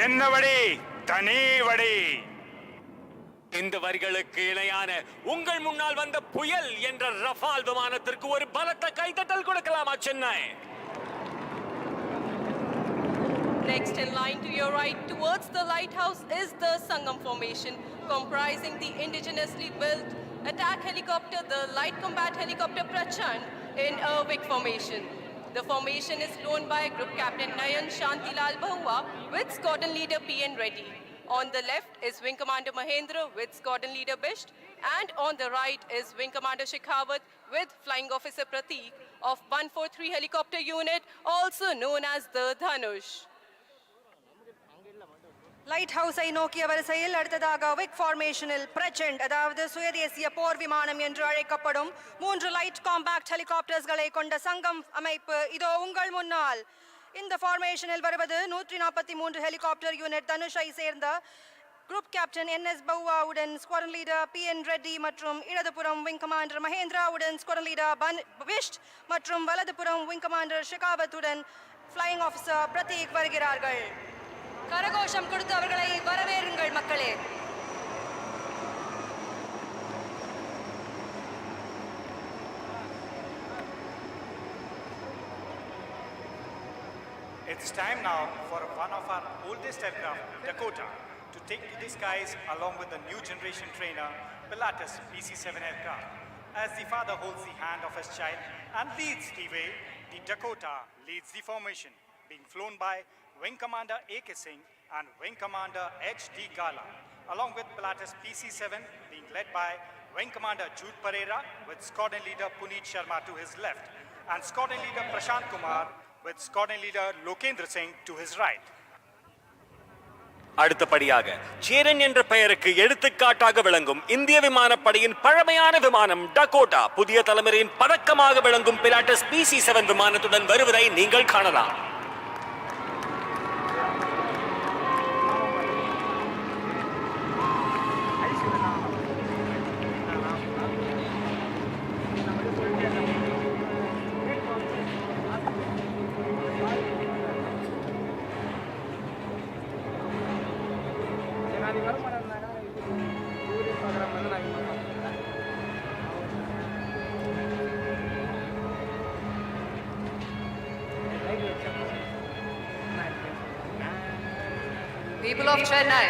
என்னவடி தனிவடி. இந்த வரிகளுக்கு இணையான உங்கள் முன்னால் வந்த புயல் என்ற Rafael விமானத்திற்கு ஒரு பலத்த கைதட்டல் கொடுக்கலாமா Chennai? Next in line to your right towards the lighthouse is the Sangam formation, comprising the indigenously built attack helicopter, the light combat helicopter Prachand in a WIC formation. The formation is flown by Group Captain Nayan Shantilal Bahua with Squadron Leader P.N. Reddy. On the left is Wing Commander Mahendra with Squadron Leader Bisht, and on the right is Wing Commander Shekhawat with Flying Officer Prateek of 143 Helicopter Unit, also known as the Dhanush. லைட் ஹவுஸை நோக்கிய வரிசையில் அடுத்ததாக விக் ஃபார்மேஷனில் பிரச்சண்ட், அதாவது சுயதேசிய போர் விமானம் என்று அழைக்கப்படும் 3 light compact ஹெலிகாப்டர்ஸ்களை கொண்ட சங்கம் அமைப்பு இதோ உங்கள் முன்னால். இந்த ஃபார்மேஷனில் வருவது 143 ஹெலிகாப்டர் யூனிட் தனுஷை சேர்ந்த குரூப் கேப்டன் என்.எஸ். பவுவாவுடன் ஸ்குவாட்ரன் லீடர் பி.என். ரெட்டி மற்றும் இடதுபுறம் விங் கமாண்டர் மகேந்திராவுடன் ஸ்குவாட்ரன் லீடர் பிஷ்ட் மற்றும் வலதுபுறம் விங் கமாண்டர் ஷெகாவத்துடன் ஃப்ளையிங் ஆஃபீஸர் பிரதீக் வருகிறார்கள். கரகோஷம் கொடுத்து அவர்களை வரவேறுங்கள் மக்களே. It's time now for one of our oldest aircraft, Dakota, to take to the skies along with the new generation trainer, Pilatus PC-7 aircraft. As the father holds the hand of his child and leads the way, the Dakota leads the formation, being flown by Wing Commander A.K. Singh and Wing Commander H.D. Gala, along with Pilatus PC-7 being led by Wing Commander Jude Pereira with Squadron Leader Puneet Sharma to his left and Squadron Leader Prashant Kumar with Squadron Leader Lokendra Singh to his right. அடுத்தபடியாக சேரன் என்ற பெயருக்கு எடுத்துக்காட்டாக விளங்கும் இந்திய விமானப்படையின் பழமையான விமானம் Dakota புதிய தலைமுறையின் பதக்கமாக விளங்கும் பிலாட்டஸ் PC-7 விமானத்துடன் வருவதை நீங்கள் காணலாம். People of Chennai,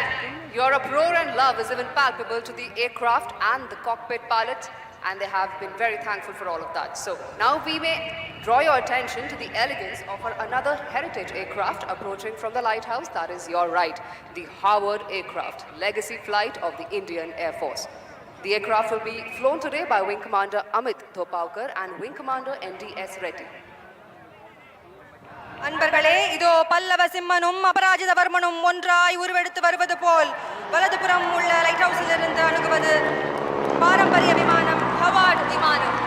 your uproar and love is even palpable to the aircraft and the cockpit pilots, and they have been very thankful for all of that. So now we may Draw your attention to the elegance of another heritage aircraft approaching from the lighthouse. That is your right, the Howard aircraft, legacy flight of the Indian Air Force. The aircraft will be flown today by Wing Commander Amit Thopaukar and Wing Commander NDS Reddy. அன்பர்களே இதோ பல்லவ சிம்மனும் அபராஜித வர்மனும் ஒன்றாய் உருவெடுத்து வருவது போல் வலதுபுறம் உள்ள light ஹவுஸில் இருந்து அணுகுவது பாரம்பரிய விமானம் ஹவார்ட் விமானம்.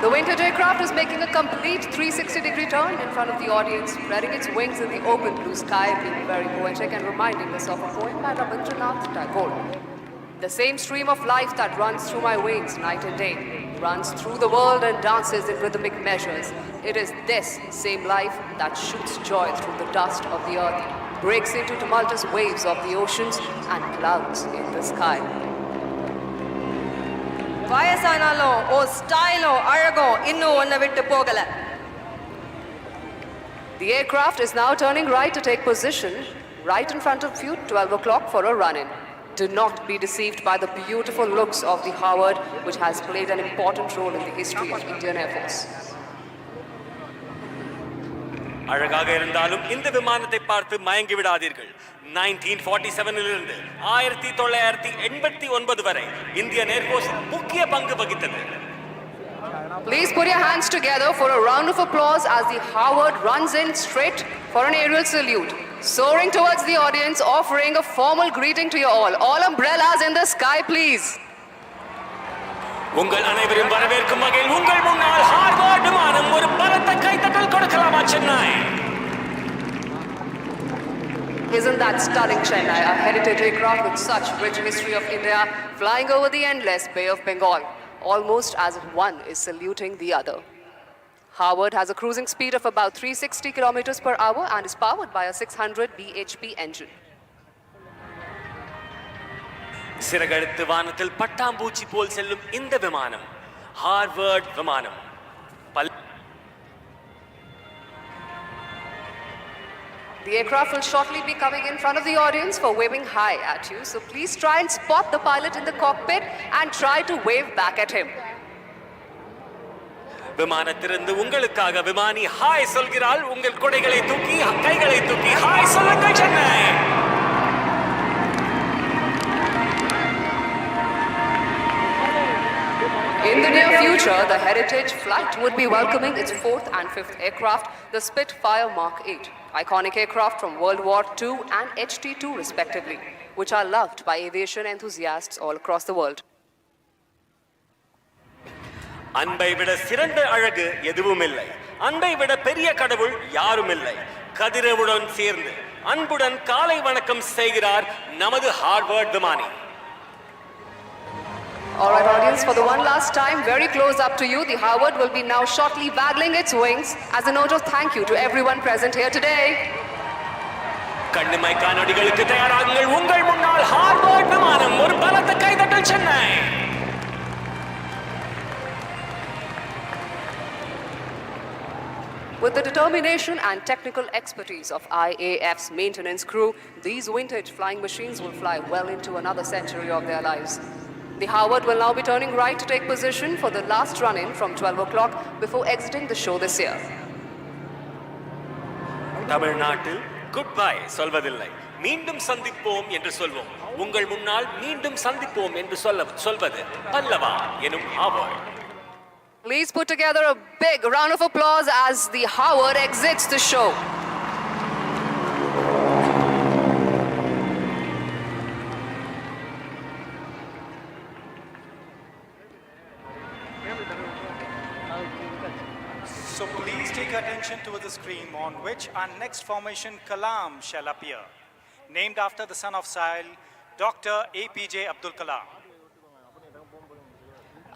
The vintage aircraft is making a complete 360-degree turn in front of the audience, spreading its wings in the open blue sky, being very poetic and reminding us of a poem by Rabindranath Tagore. The same stream of life that runs through my veins night and day, runs through the world and dances in rhythmic measures. It is this same life that shoots joy through the dust of the earth, breaks into tumultuous waves of the oceans and clouds in the sky. வயசானாலும் ஓ ஸ்டைலும் அழகும் இன்னும் ஒன்றை விட்டு போகல. The aircraft is now turning right to take position right in front of you, 12 o'clock for a run-in. Do not be deceived by the beautiful looks of the Howard, which has played an important role in the history of Indian Air Force. அழகாக இருந்தாலும் இந்த விமானத்தை பார்த்து மயங்கி விடாதீர்கள். 1947 இலிருந்து 1989 வரை Indian air force முக்கிய பங்கு வகித்தது. Please put your hands together for a round of applause as the Howard runs in straight for an aerial salute, soaring towards the audience, offering a formal greeting to you all. All umbrellas in the sky, please. உங்கள் அனைவரும் வரவேற்கும் வகையில் உங்கள் முன்னால் Harvard விமானம் ஒரு பலத்த கைத்தட்டல் கொடுக்கலாமா Chennai? Isn't that stunning, Chennai? A heritage aircraft with such rich history of India, flying over the endless Bay of Bengal, almost as if one is saluting the other. Howard has a cruising speed of about 360 kilometers per hour and is powered by a 600 bhp engine. சிறகடித்து வானத்தில் பட்டாம்பூச்சி போல் செல்லும் இந்த விமானம் Harvard விமானம். The aircraft will shortly be coming in front of the audience for waving hi at you, so please try and spot the pilot in the cockpit and try to wave back at him. விமானத்திலிருந்து உங்களுக்காக விமானி hi சொல்கிறாள். உங்கள் கொடைகளை தூக்கி கைகளை தூக்கி hi சொல்லுங்கள் Chennai. In the near future, the Heritage flight would be welcoming its 4th and 5th aircraft, the Spitfire Mark 8, iconic aircraft from World War II and HT-2 respectively, which are loved by aviation enthusiasts all across the world. அன்பை விட சிறந்த அழகு எதுவும் இல்லை. அன்பை விட பெரிய கடவுள் யாரும் இல்லை. கதிரவுடன் சேர்ந்து அன்புடன் காலை வணக்கம் செய்கிறார் நமது ஹார்வர்ட் விமானி. All right, audience, for the one last time, very close up to you, the Howard will be now shortly waggling its wings as a note of thank you to everyone present here today. கண்ணிமை காணொளிகளுக்கு தயாராகுங்கள். உங்கள் முன்னால் Harvard விமானம் ஒரு பலத்த கைதட்டல் Chennai. With the determination and technical expertise of IAF's maintenance crew, these vintage flying machines will fly well into another century of their lives. The Howard will now be turning right to take position for the last run-in from 12 o'clock before exiting the show this year. தமிழ்நாட்டில் good bye சொல்வதில்லை, மீண்டும் சந்திப்போம் என்று சொல்வோம். உங்கள் முன்னால் மீண்டும் சந்திப்போம் என்று சொல்வது பல்லவா எனும் Harvard. Please put together a big round of applause as the Howard exits the show. So please take attention to the screen on which our next formation Kalam shall appear, named after the son of Sahil, Dr. APJ Abdul Kalam.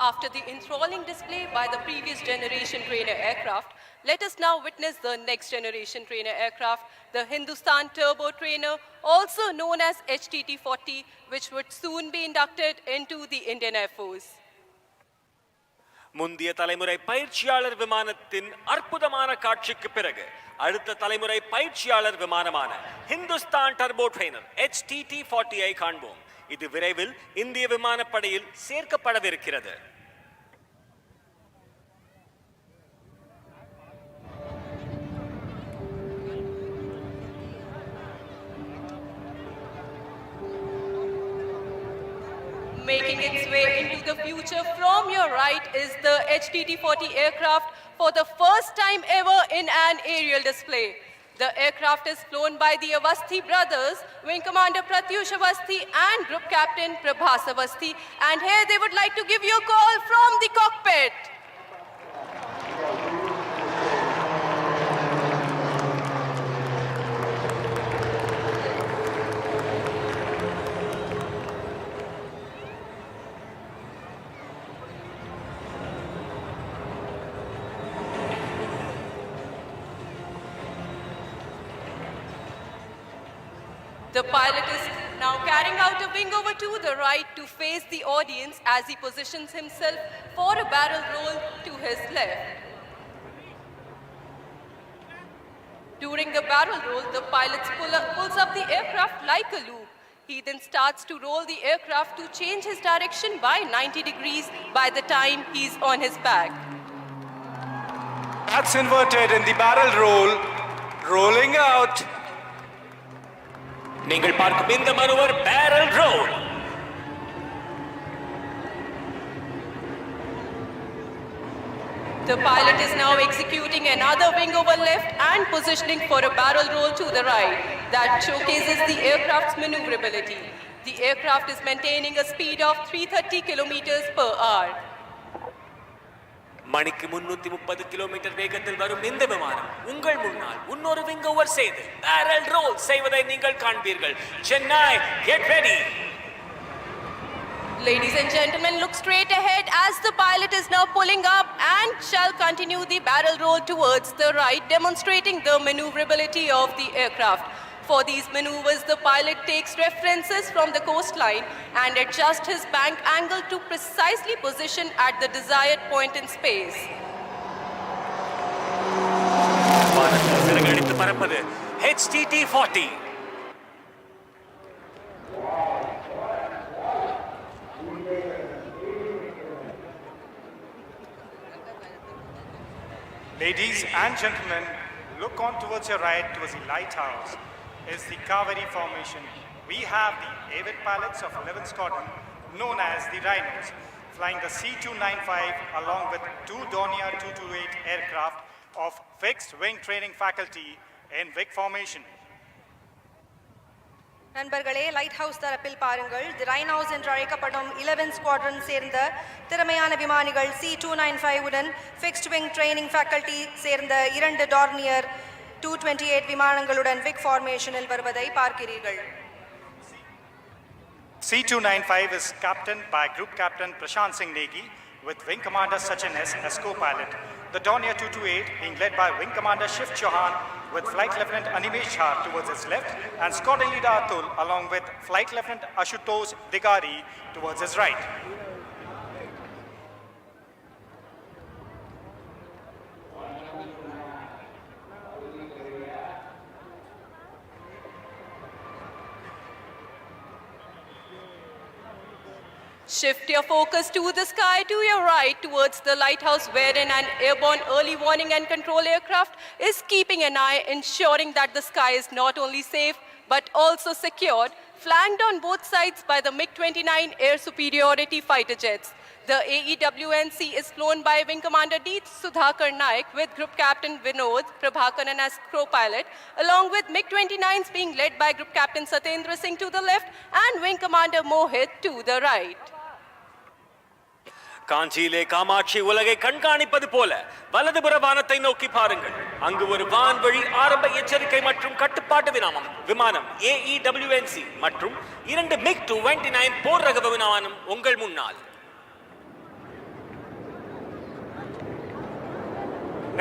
After the enthralling display by the previous generation trainer aircraft, let us now witness the next generation trainer aircraft, the Hindustan Turbo Trainer, also known as HTT-40, which would soon be inducted into the Indian Air Force. முந்தைய தலைமுறை பயிற்சியாளர் விமானத்தின் அற்புதமான காட்சிக்கு பிறகு அடுத்த தலைமுறை பயிற்சியாளர் விமானமான ஹிந்துஸ்தான் டர்போ ட்ரெய்னர் HTT-40 ஐ காண்போம். இது விரைவில் இந்திய விமானப்படையில் சேர்க்கப்படவிருக்கிறது. Making its way into the future from your right is the HTT-40 aircraft for the first time ever in an aerial display. The aircraft is flown by the Avasthi brothers, Wing Commander Pratyush Avasthi and Group Captain Prabhas Avasthi. And here they would like to give you a call from the cockpit. The pilot is now carrying out a wing over to the right to face the audience as he positions himself for a barrel roll to his left. During the barrel roll, the pilot pulls up the aircraft like a loop. He then starts to roll the aircraft to change his direction by 90 degrees by the time he's on his back. That's inverted in the barrel roll, rolling out. நீங்கள் பார்க்கும் இந்த மனுவர் barrel roll. The pilot is now executing another wing over left and positioning for a barrel roll to the right. That showcases the aircraft's maneuverability. The aircraft is maintaining a speed of 330 kilometers per hour. மணிக்கு 330 kilometre வேகத்தில் வரும் இந்த விமானம் உங்கள் முன்னால் இன்னொரு wing over செய்து barrel role செய்வதை நீங்கள் காண்பீர்கள். Chennai, get ready. Ladies and gentlemen, look straight ahead as the pilot is now pulling up and shall continue the barrel roll towards the right, demonstrating the maneuverability of the aircraft. For these maneuvers, the pilot takes references from the coastline and adjusts his bank angle to precisely position at the desired point in space. வானத்தில் சிறகடித்து பறப்பது HTT-40. Ladies and gentlemen, look on towards your right towards the lighthouse is the Kaveri formation. We have the avid pilots of 11th Squadron, known as the Rhinos, flying the C-295 along with two Dornier 228 aircraft of fixed wing training faculty in Vic formation. நண்பர்களே, light house தரப்பில் பாருங்கள். தி rhinos என்று அழைக்கப்படும் 11 squadron சேர்ந்த திறமையான விமானிகள் C-295 உடன் fixed wing training faculty சேர்ந்த 2 டார்னியர் 228 விமானங்களுடன் விக் ஃபார்மேஷனில் வருவதை பார்க்கிறீர்கள். C-295 is captained by Group Captain Prashant Singh Negi with Wing Commander Sachin S as co-pilot. The Dornier 228 being led by Wing Commander Shiv Chauhan with Flight Lieutenant Animesh Jha towards his left and Squadron Leader Atul along with Flight Lieutenant Ashutosh Digari towards his right. Shift your focus to the sky to your right towards the lighthouse wherein an airborne early warning and control aircraft is keeping an eye, ensuring that the sky is not only safe but also secured, flanked on both sides by the MiG-29 air superiority fighter jets. The AEWNC is flown by Wing Commander D. Sudhakar Naik with Group Captain Vinod Prabhakaran as co-pilot, along with MiG-29s being led by Group Captain Satendra Singh to the left and Wing Commander Mohit to the right. காஞ்சியிலே Kamakshi உலகை கண்காணிப்பது போல வலதுபுற வானத்தை நோக்கி பாருங்கள். அங்கு ஒரு வான்வழி ஆரம்ப எச்சரிக்கை மற்றும் கட்டுப்பாட்டு விமானம் AEWNC மற்றும் 2 MiG-29 போர் ரக விமானம் உங்கள் முன்னால்.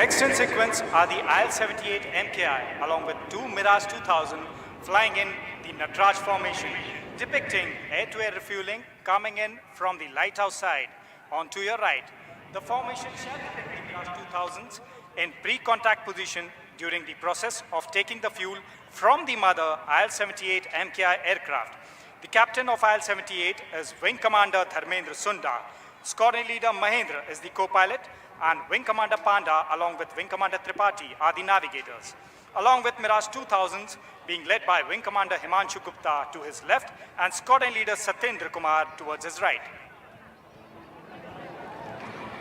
Next in sequence are the IL-78 MKI along with 2 Mirage 2000 flying in the Natraj formation, depicting air-to-air refueling coming in from the lighthouse side. On to your right, the formation shall depict the Mirage 2000s in pre-contact position during the process of taking the fuel from the mother IL-78 MKI aircraft. The captain of IL-78 is Wing Commander Dharmendra Sunda. Squadron Leader Mahendra is the co-pilot and Wing Commander Panda along with Wing Commander Tripathi are the navigators. along with Mirage 2000s being led by Wing Commander Himanshu Gupta to his left and Squadron Leader Satyendra Kumar towards his right.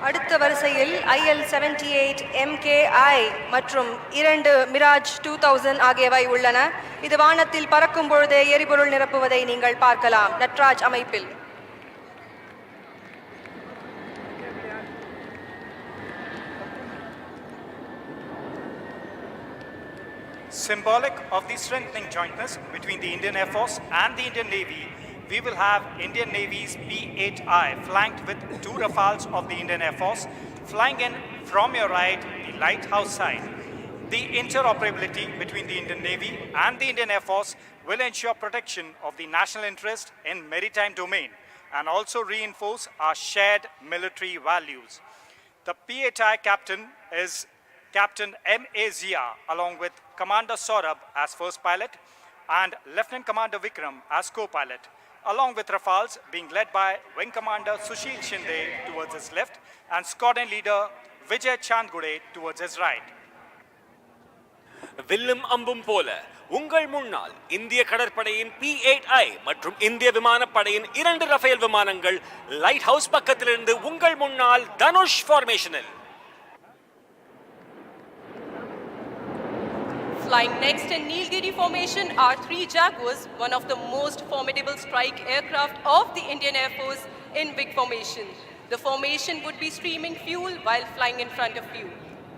அடுத்த வரிசையில் IL-78 MKI மற்றும் 2 Mirage 2000 ஆகியவை உள்ளன. இது வானத்தில் பறக்கும் பொழுதே எரிபொருள் நிரப்புவதை நீங்கள் பார்க்கலாம் நட்ராஜ் அமைப்பில். Symbolic of the strengthening jointness between the Indian Air Force and the Indian Navy, we will have Indian Navy's P-8I flanked with 2 Rafales of the Indian Air Force flying in from your right, the lighthouse side. The interoperability between the Indian Navy and the Indian Air Force will ensure protection of the national interest in maritime domain and also reinforce our shared military values. The P-8I captain is Captain M.A. Zia along with Commander Saurabh as first pilot and Lieutenant Commander Vikram as co-pilot, along with Rafales being led by Wing Commander Sushil Shinde towards his left and Squadron Leader Vijay Chandgude towards his right. வில்லும் அம்பும் போல உங்கள் முன்னால் இந்திய கடற்படையின் P-8I மற்றும் இந்திய விமானப்படையின் 2 ரஃபேல் விமானங்கள் லைட் ஹவுஸ் பக்கத்திலிருந்து உங்கள் முன்னால் Dhanush ஃபார்மேஷனில். Flying next in Nilgiri formation are 3 Jaguars, one of the most formidable strike aircraft of the Indian Air Force in big formation. The formation would be streaming fuel while flying in front of you.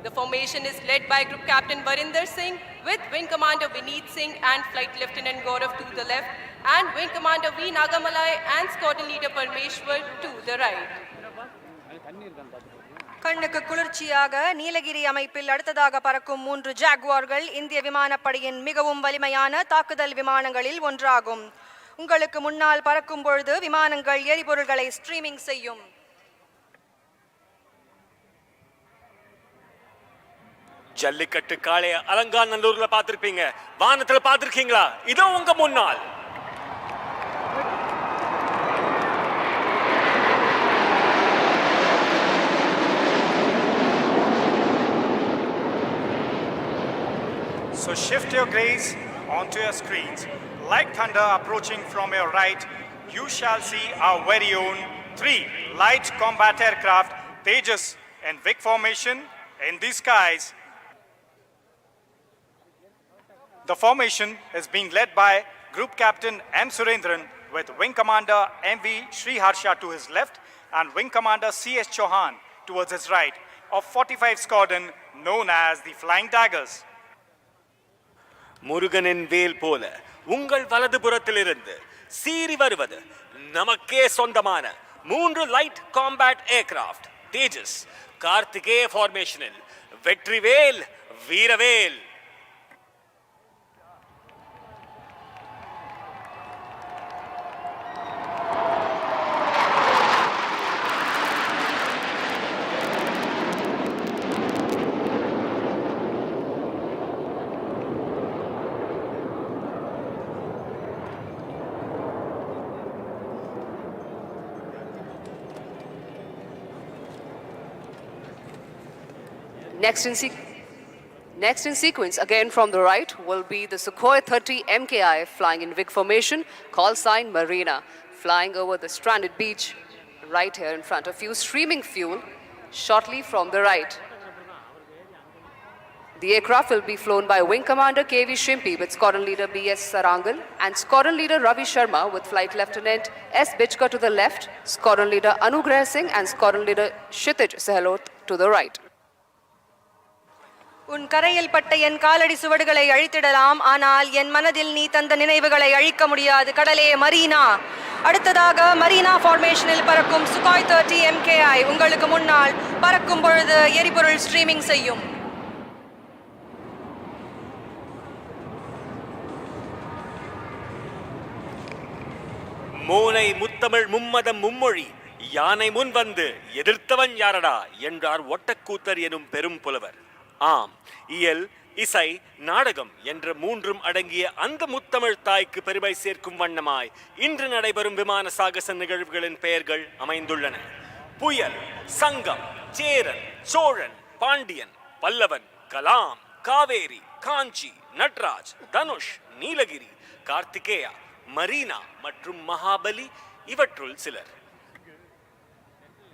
The formation is led by Group Captain Varinder Singh with Wing Commander Vineet Singh and Flight Lieutenant Gaurav to the left and Wing Commander V. Nagamalai and Squadron Leader Parmeshwar to the right. கண்ணுக்கு குளிர்ச்சியாக நீலகிரி அமைப்பில் அடுத்ததாக பறக்கும் 3 ஜாகுவார்கள் இந்திய விமானப்படையின் மிகவும் வலிமையான தாக்குதல் விமானங்களில் ஒன்றாகும். உங்களுக்கு முன்னால் பறக்கும் பொழுது விமானங்கள் எரிபொருள்களை ஸ்ட்ரீமிங் செய்யும். ஜல்லிக்கட்டு காளைய அலங்காநல்லூர்ல பார்த்திருப்பீங்க, வானத்துல பார்த்திருக்கீங்களா? இதோ உங்க முன்னால். So shift your gaze onto your screens. Like thunder approaching from your right, you shall see our very own 3 light combat aircraft Tejas in big formation in the skies. The formation is being led by Group Captain M. Surendran with Wing Commander M.V. Sriharsha to his left and Wing Commander C.S. Chauhan towards his right of 45 Squadron known as the Flying Daggers. முருகனின் வேல் போல உங்கள் வலதுபுறத்திலிருந்து சீறி வருவது நமக்கே சொந்தமான 3 light combat aircraft தேஜஸ் கார்த்திகேய ஃபார்மேஷனில் வெற்றிவேல் வீரவேல். Next in sequence, again from the right, will be the Sukhoi 30 MKI flying in big formation, call sign Marina, flying over the stranded beach right here in front of you, streaming fuel shortly from the right. The aircraft will be flown by Wing Commander KV Shimpi with Squadron Leader BS Sarangal and Squadron Leader Ravi Sharma with Flight Lieutenant S. Bichka to the left, Squadron Leader Anugrah Singh and Squadron Leader Kshitij Sehlot to the right. உன் கரையில் பட்ட என் காலடி சுவடுகளை அழித்திடலாம், ஆனால் என் மனதில் நீ தந்த நினைவுகளை அழிக்க முடியாது கடலே மரீனா. அடுத்ததாக மரீனா ஃபார்மேஷனில் பறக்கும் சுகாய் 30 MKI உங்களுக்கு முன்னால் பறக்கும் பொழுது எரிபொருள் ஸ்ட்ரீமிங் செய்யும். மோனை முத்தமிழ் மும்மதம் மும்மொழி யானை முன் வந்து எதிர்த்தவன் யாரடா என்றார் ஒட்டக்கூத்தர் எனும் பெரும் புலவர். ஆம், இயல், இசை, நாடகம் என்ற 3ம் அடங்கிய அந்த முத்தமிழ் தாய்க்கு பெருமை சேர்க்கும் வண்ணமாய் இன்று நடைபெறும் விமான சாகச நிகழ்வுகளின் பெயர்கள் அமைந்துள்ளன. புயல், சங்கம், சேரன், சோழன், பாண்டியன், பல்லவன், கலாம், காவேரி, காஞ்சி, நட்ராஜ், தனுஷ், நீலகிரி, கார்த்திகேயா, மரீனா மற்றும் மகாபலி இவற்றுள் சிலர்.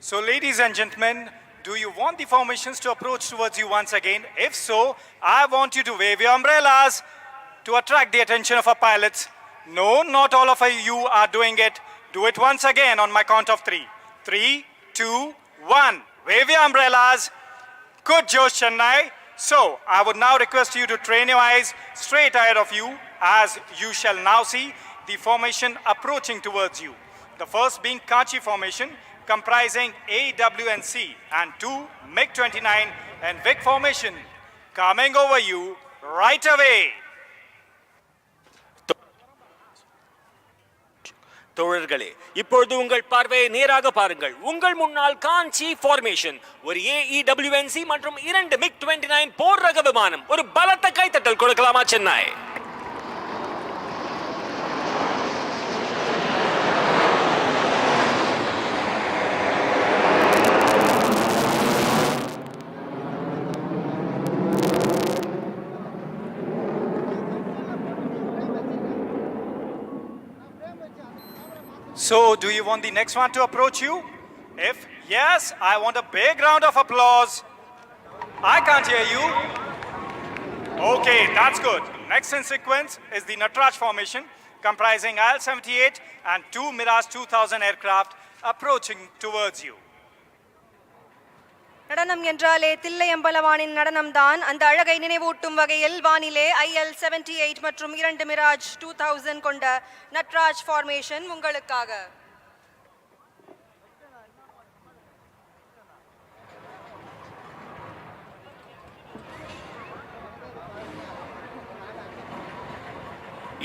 So ladies and gentlemen, do you want the formations to approach towards you once again? If so, I want you to wave your umbrellas to attract the attention of our pilots. No, not all of you are doing it. Do it once again on my count of 3. 3, 2, 1. Wave your umbrellas. Good Josh, Chennai. So, I would now request you to train your eyes straight ahead of you as you shall now see the formation approaching towards you. The first being Kachi formation comprising A, W and C, and 2 MiG-29 and Vic formation coming over you right away. தோழர்களே, இப்பொழுது உங்கள் பார்வையை நேராக பாருங்கள். உங்கள் முன்னால் காஞ்சி formation, ஒரு AEWNC மற்றும் 2 MiG-29 போர் ரக விமானம். ஒரு பலத்த கைத்தட்டல் கொடுக்கலாமா Chennai? So, do you want the next one to approach you? If yes, I want a big round of applause. I can't hear you. Okay, that's good. Next in sequence is the Natraj formation comprising IL-78 and 2 Mirage 2000 aircraft approaching towards you. நடனம் என்றாலே தில்லையம்பலவானின் நடனம்தான். அந்த அழகை நினைவூட்டும் வகையில் வானிலே IL-78 மற்றும் 2 Mirage 2000 கொண்ட Natraj formation உங்களுக்காக.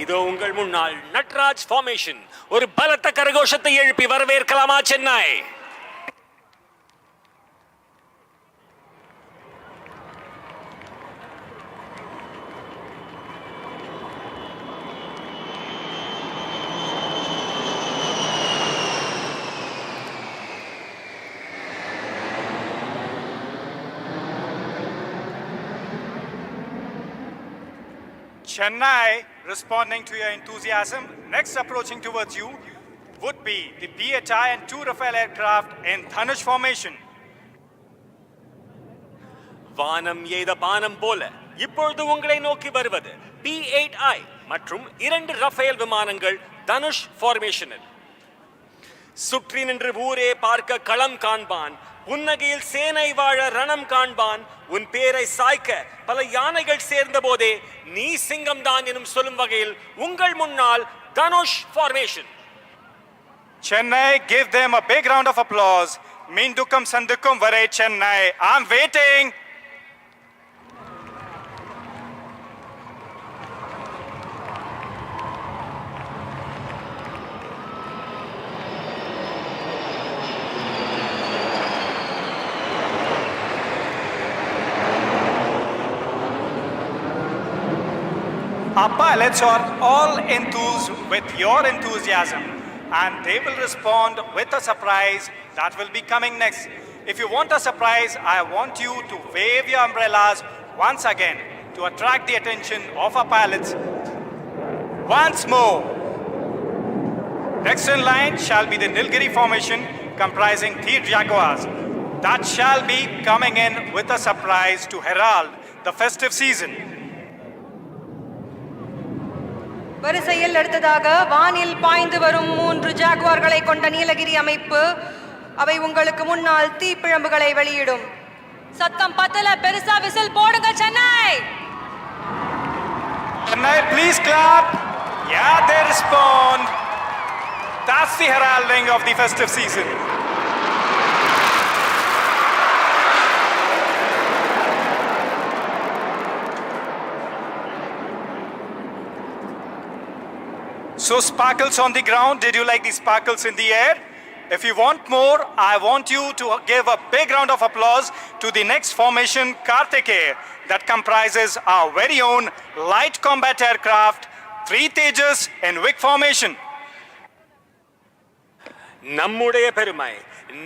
இதோ உங்கள் முன்னால் நட்ராஜ் ஃபார்மேஷன். ஒரு பலத்த கரகோஷத்தை எழுப்பி வரவேற்கலாமா Chennai? Chennai, responding to your enthusiasm, next approaching towards you would be the PHI and 2 Rafale aircraft in Dhanush formation. வானம் எய்த பானம் போல இப்பொழுது உங்களை நோக்கி வருவது P-8I மற்றும் 2 ரஃபேல் விமானங்கள் தனுஷ் ஃபார்மேஷனில். சுற்றி நின்று ஊரே பார்க்க களம் காண்பான், புன்னகையில் சேனை வாழ ரணம் காண்பான், உன் பேரை சாய்க்க பல யானைகள் சேர்ந்த போதே நீ சிங்கம் தான் எனும் சொல்லும் வகையில் உங்கள் முன்னால் Dhanush formation. Chennai, give them a big round of applause. Mindukum sandukum vare Chennai. I'm waiting. Our pilots are all enthused with your enthusiasm and they will respond with a surprise that will be coming next. If you want a surprise, I want you to wave your umbrellas once again to attract the attention of our pilots. Once more. Next in line shall be the Nilgiri formation comprising 3 Jaguars. That shall be coming in with a surprise to herald the festive season. வரிசையில் அடுத்ததாக வானில் பாய்ந்து வரும் 3 ஜாகுவார்களை கொண்ட நீலகிரி அமைப்பு. அவை உங்களுக்கு முன்னால் தீப்பிழம்புகளை வெளியிடும். சத்தம் பத்தல, பெருசா விசில் போடுங்க Chennai. Chennai, please clap. Yeah, they respond. That's the heralding of the festive season. So sparkles on the ground, did you like the sparkles in the air? If you want more, I want you to give a big round of applause to the next formation, Karthikeya, that comprises our very own light combat aircraft, 3 Tejas in Vic formation. நம்முடைய பெருமை,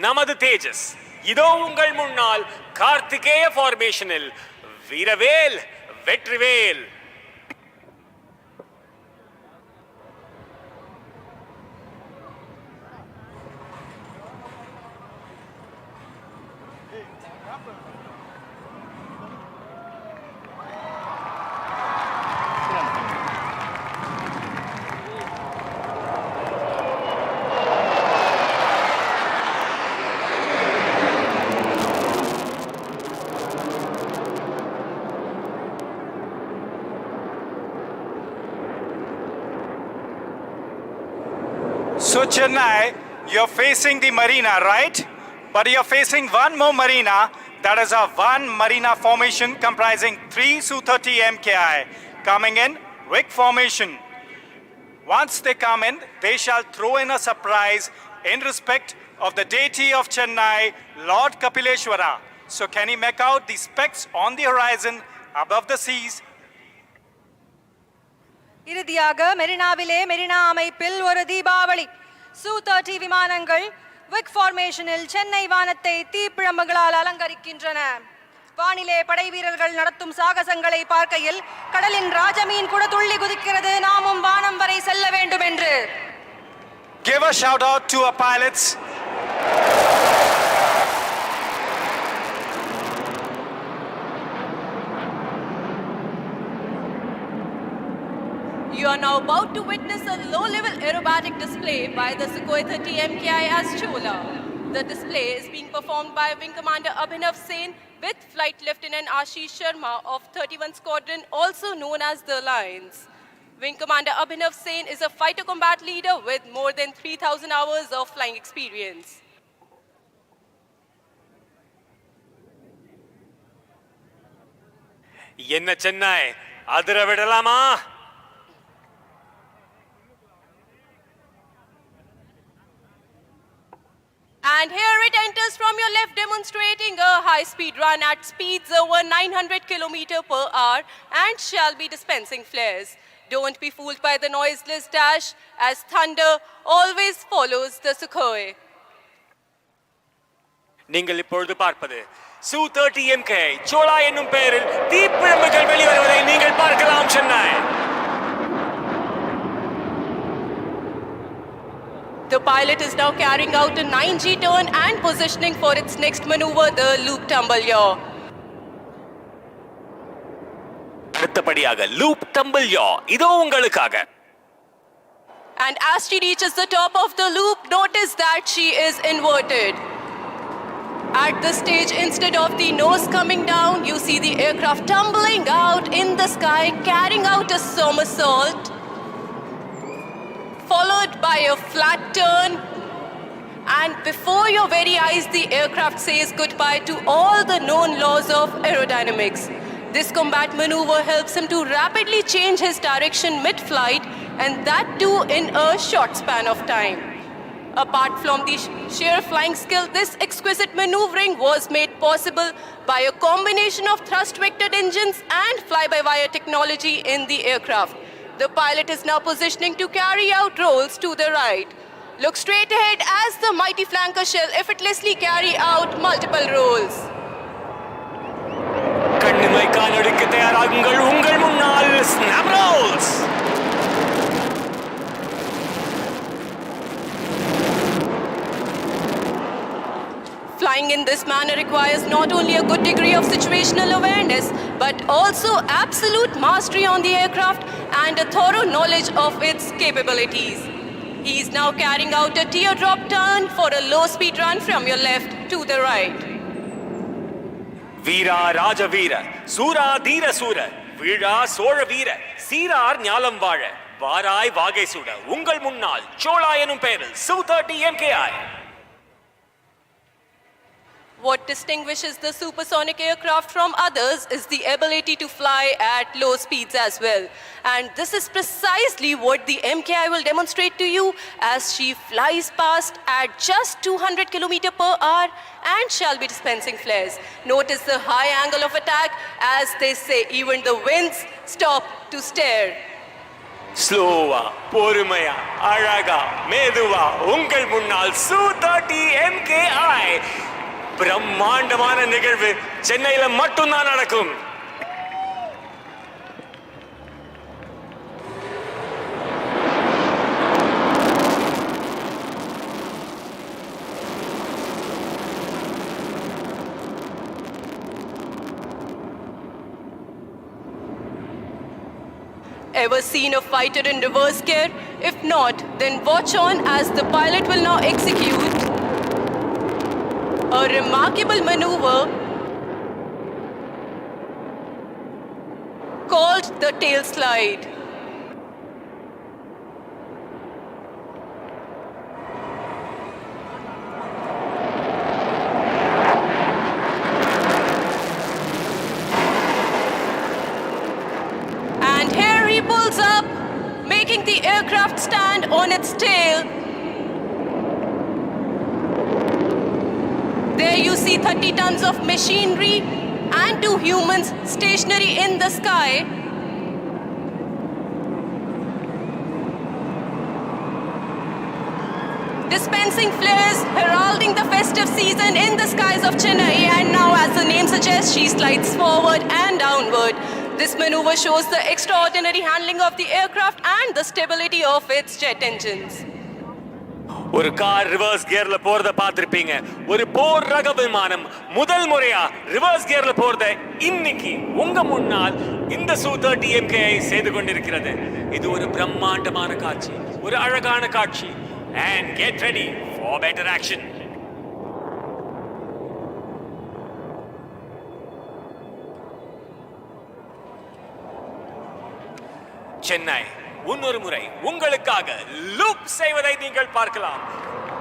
நமது தேஜஸ். இதோ உங்கள் முன்னால் கார்த்திகேய ஃபார்மேஷனில் வீரவேல் Vetrivel. So Chennai, you're facing the marina, right? But you're facing one more marina, that is a one marina formation comprising 3 Su-30 MKI coming in Vic formation. Once they come in, they shall throw in a surprise in respect of the deity of Chennai, Lord Kapileshwara. So can you make out the specks on the horizon above the seas? இறுதியாக மெரினாவிலே மெரினா அமைப்பில் ஒரு Deepavali Su-30 விமானங்கள் விக் ஃபார்மேஷனில் சென்னை வானத்தை தீப்பிழம்புகளால் அலங்கரிக்கின்றன. வானிலே படை வீரர்கள் நடத்தும் சாகசங்களை பார்க்கையில் கடலின் ராஜமீன் கூட துள்ளி குதிக்கிறது, நாமும் வானம் வரை செல்ல வேண்டும் என்று. Give a shout out to our pilots. You are now about to witness a low-level aerobatic display by the Sukhoi 30 MKI as Chola. The display is being performed by Wing Commander Abhinav Sen with Flight Lieutenant Ashish Sharma of 31 Squadron, also known as the Lions. Wing Commander Abhinav Sen is a fighter combat leader with more than 3,000 hours of flying experience. என்ன சென்னை அதிர விடலாமா? And here it enters from your left, demonstrating a high-speed run at speeds over 900 km per hour and shall be dispensing flares. Don't be fooled by the noiseless dash, as thunder always follows the Sukhoi. நீங்கள் இப்பொழுது பார்ப்பது Su-30 MKI சோலா என்னும் பெயரில் தீப்பிழம்புகள் வெளிவருவதை நீங்கள் பார்க்கலாம் Chennai. The pilot is now carrying out a 9G turn and positioning for its next maneuver, the loop tumble yaw. அடுத்தபடியாக loop tumble யா இதோ உங்களுக்காக. And as she reaches the top of the loop, notice that she is inverted. At this stage, instead of the nose coming down, you see the aircraft tumbling out in the sky, carrying out a somersault, followed by a flat turn, and before your very eyes, the aircraft says goodbye to all the known laws of aerodynamics. This combat maneuver helps him to rapidly change his direction mid-flight, and that too in a short span of time. Apart from the sheer flying skill, this exquisite maneuvering was made possible by a combination of thrust-vectored engines and fly-by-wire technology in the aircraft. The pilot is now positioning to carry out rolls to the right. Look straight ahead as the mighty flanker shall effortlessly carry out multiple rolls. கண்ணிமை காலடிக்கு தயாராகுங்கள், உங்கள் முன்னால் snap rolls. Flying in this manner requires not only a good degree of situational awareness, but also absolute mastery on the aircraft and a thorough knowledge of its capabilities. He is now carrying out a teardrop turn for a low-speed run from your left to the right. வீரா ராஜ வீர சூரா தீர சூர வீழா சோழ வீர சீரார் ஞாலம் வாழ வாராய் வாகை சுட உங்கள் முன்னால் சோழா எனும் பெயரில் Su-30 MKI. What distinguishes the supersonic aircraft from others is the ability to fly at low speeds as well. And this is precisely what the MKI will demonstrate to you as she flies past at just 200 km per hour and shall be dispensing flares. Notice the high angle of attack, as they say, even the winds stop to stare. ஸ்லோவா பொறுமையா அழகா மெதுவா உங்கள் முன்னால் Su-30 MKI. பிரம்மாண்டமான நிகழ்வு சென்னையில மட்டும்தான் நடக்கும். Ever seen a fighter in reverse gear? If not, then watch on as the pilot will now execute a remarkable maneuver called the tail slide. And here he pulls up, making the aircraft stand on its tail. There you see 30 tons of machinery and 2 humans stationary in the sky. Dispensing flares, heralding the festive season in the skies of Chennai, and now, as the name suggests, she slides forward and downward. This maneuver shows the extraordinary handling of the aircraft and the stability of its jet engines. ஒரு car reverse கியர்ல போறத பார்த்திருப்பீங்க. ஒரு போர் ரக விமானம் முதல் முறையா reverse கியர்ல போறத இன்னைக்கு உங்க முன்னால் இந்த Su-30 MKI செய்து கொண்டிருக்கிறது. இது ஒரு பிரம்மாண்டமான காட்சி, ஒரு அழகான காட்சி. And get ready for better action. Chennai இன்னொரு முறை உங்களுக்காக லூப் செய்வதை நீங்கள் பார்க்கலாம்.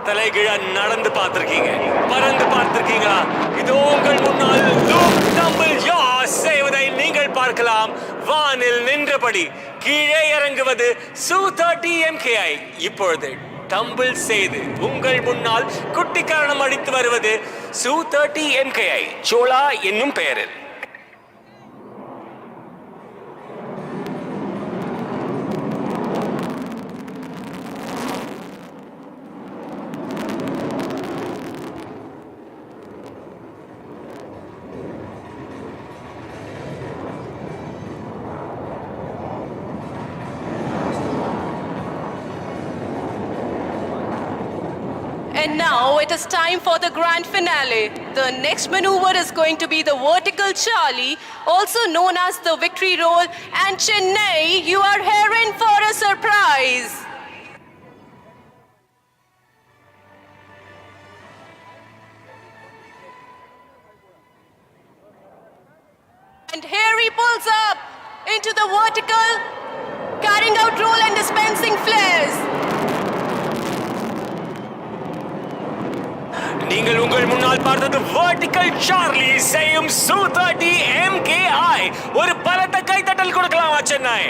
தலைகீழா நடந்து பார்த்திருக்கீங்க, பறந்து பார்த்திருக்கீங்களா? இதோ உங்கள் முன்னால் லூப் டம்பிள் யாஸ் செய்வதை நீங்கள் பார்க்கலாம். வானில் நின்றபடி கீழே இறங்குவது Su-30 MKI. இப்பொழுது டம்பிள் செய்து உங்கள் முன்னால் குட்டிக்காரணம் அடித்து வருவது Su-30 MKI சோலா என்னும் பெயரில். And now it is time for the grand finale. The next maneuver is going to be the vertical Charlie, also known as the victory roll. And Chennai, you are here in for a surprise. And here he pulls up into the vertical, carrying out roll and dispensing flares. நீங்கள் உங்கள் முன்னால் பார்த்தது vertical Charlie செய்யும் Su-30 MKI. ஒரு பலத்த கைத்தட்டல் கொடுக்கலாமா Chennai?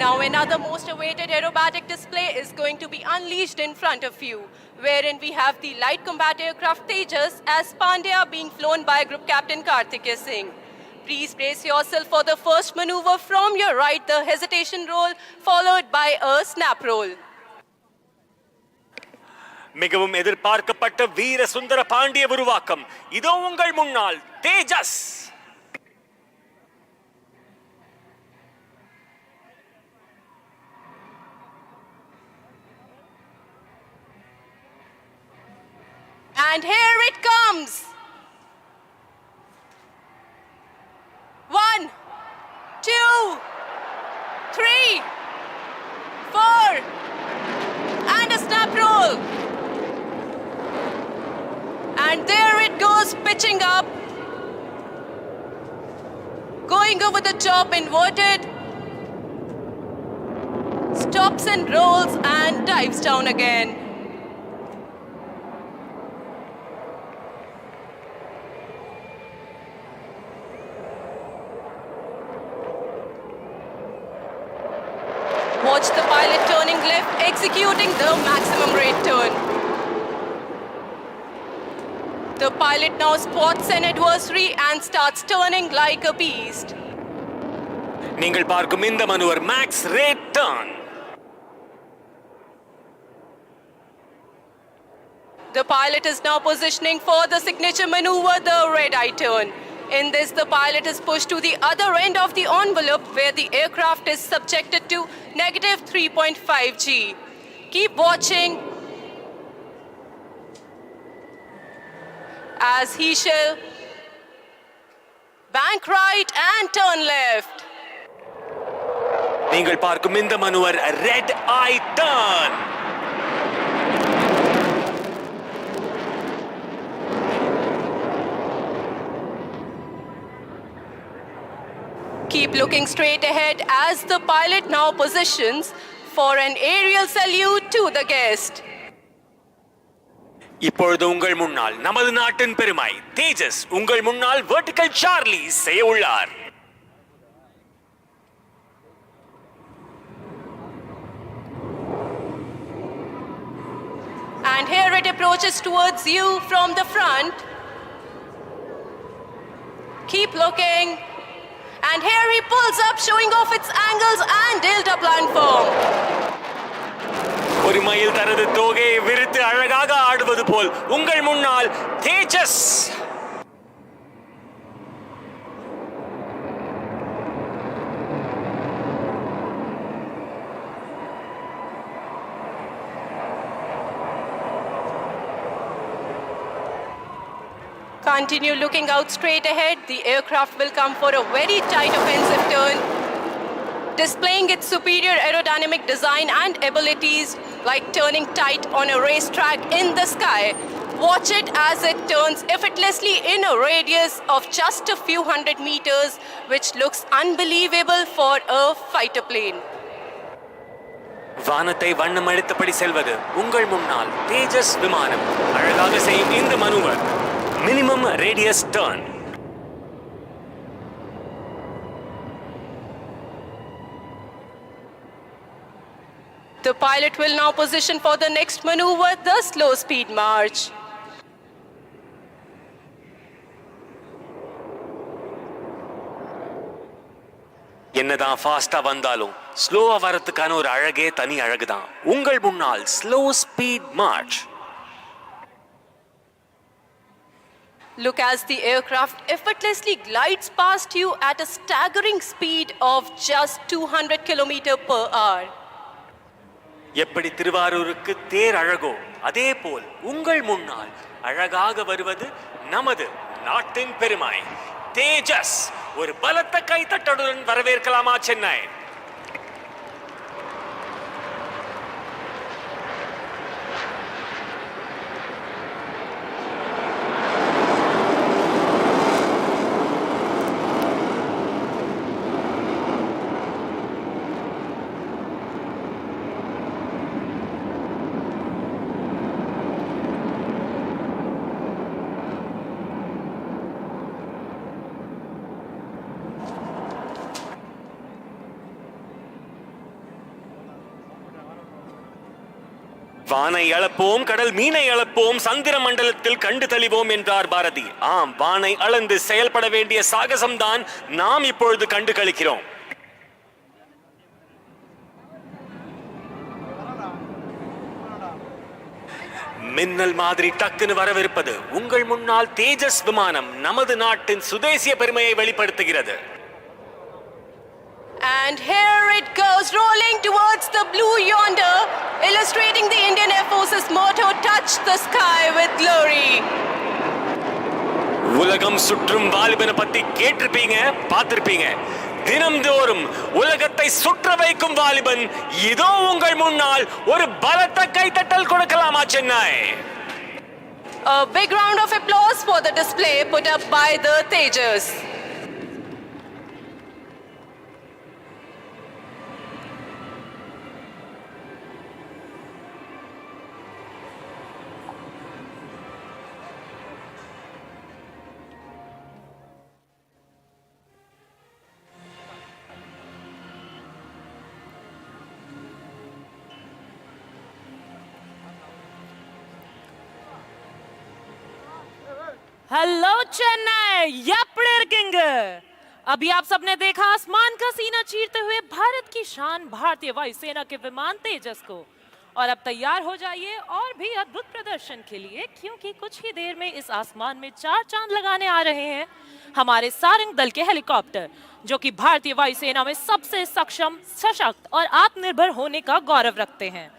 Now another most awaited aerobatic display is going to be unleashed in front of you, wherein we have the light combat aircraft Tejas as Pandya being flown by Group Captain Karthikeya Singh. Please brace yourself for the first maneuver from your right, the hesitation roll, followed by a snap roll. மிகவும் எதிர்பார்க்கப்பட்ட வீர சுந்தர பாண்டிய உருவாக்கம் இதோ உங்கள் முன்னால் தேஜஸ். And here it comes. 1, 2, 3, 4, and a snap roll. And there it goes, pitching up, going over the top, inverted, stops and rolls and dives down again. Watch the pilot turning left, executing the maximum rate turn. The pilot now spots an adversary and starts turning like a beast. நீங்கள் பார்க்கும் இந்த manoeuvre max rate turn. The pilot is now positioning for the signature maneuver, the red-eye turn. In this, the pilot is pushed to the other end of the envelope where the aircraft is subjected to negative 3.5 G. Keep watching as he shall bank right and turn left. நீங்கள் பார்க்கும் இந்த manoeuvre red eye turn. Keep looking straight ahead as the pilot now positions for an aerial salute to the guest. இப்பொழுது உங்கள் முன்னால் நமது நாட்டின் பெருமை தேஜஸ் உங்கள் முன்னால் வெர்டிகல் சார்லி செய்ய உள்ளார். And here it approaches towards you from the front. Keep looking. And here he pulls up, showing off its angles and delta-plan form. ஒரு மயில் தனது தோகையை விரித்து அழகாக ஆடுவது போல் உங்கள் முன்னால் தேஜஸ். Continue looking out straight ahead. The aircraft will come for a very tight offensive turn, displaying its superior aerodynamic design and abilities like turning tight on a racetrack in the sky. Watch it as it turns effortlessly in a radius of just a few hundred meters, which looks unbelievable for a fighter plane. வானத்தை வண்ணமளித்தபடி செல்வது உங்கள் முன்னால் தேஜஸ் விமானம் அழகாக செய்யும் இந்த manoeuvre minimum radius turn. The pilot will now position for the next maneuver, the slow speed march. என்னதான் ஃபாஸ்டா வந்தாலும் ஸ்லோவா வரதுக்கான ஒரு அழகே தனி அழகுதான். உங்கள் முன்னால் slow speed March. Look as the aircraft effortlessly glides past you at a staggering speed of just 200 km/h. எப்படி திருவாரூருக்கு தேர் அழகோ அதே போல் உங்கள் முன்னால் அழகாக வருவது நமது நாட்டின் பெருமை தேஜஸ். ஒரு பலத்த கைத்தட்டுடன் வரவேற்கலாமா சென்னை? வானை அளப்போம், கடல் மீனை அளப்போம், சந்திர மண்டலத்தில் கண்டு தெளிவோம் என்றார் பாரதி. ஆம், வானை அளந்து செயல்பட வேண்டிய சாகசம்தான் நாம் இப்பொழுது கண்டு கழிக்கிறோம். மின்னல் மாதிரி டக்குன்னு வரவிருப்பது உங்கள் முன்னால் தேஜஸ் விமானம் நமது நாட்டின் சுதேசிய பெருமையை வெளிப்படுத்துகிறது. And here it goes, rolling towards the blue yonder, illustrating the Indian Air Force's motto, touch the sky with glory. உலகம் சுற்றும் வாலிபனை பத்தி கேட்டிருப்பீங்க, பார்த்திருப்பீங்க. தினம்தோறும் உலகத்தை சுற்ற வைக்கும் வாலிபன் இதோ உங்கள் முன்னால். ஒரு பலத்த கைத்தட்டல் கொடுக்கலாமா Chennai? A big round of applause for the display put up by the Tejas. Hello Chennai, எப்படி இருக்கீங்க? अभी आप सबने देखा आसमान का सीना चीरते हुए भारत की शान भारतीय वायुसेना के विमान तेजस को, और अब तैयार हो जाइए और भी अद्भुत प्रदर्शन के लिए, क्योंकि कुछ ही देर में इस आसमान में 4 चांद लगाने आ रहे हैं हमारे सारंग दल के हेलीकॉप्टर, जो कि भारतीय वायुसेना में सबसे सक्षम, सशक्त और आत्मनिर्भर होने का गौरव रखते हैं.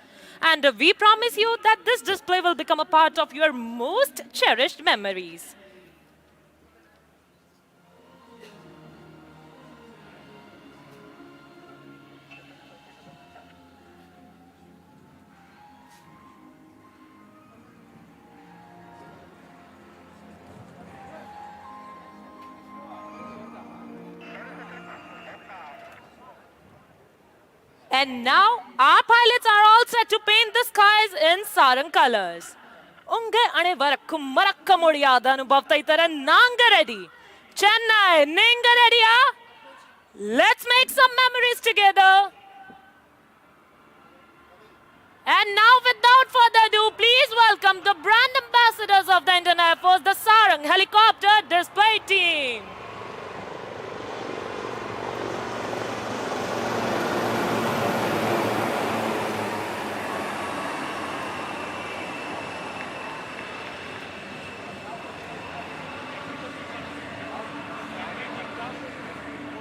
And we promise you that this display will become a part of your most cherished memories. And now our pilots are all set to paint the skies in Sarang colors. Unge ane varakku marakka modiyada anubhavta itara nanga ready. Chennai, ninga ready? Let's make some memories together. And now, without further ado, please welcome the brand ambassadors of the Indian Air Force, the Sarang Helicopter Display Team.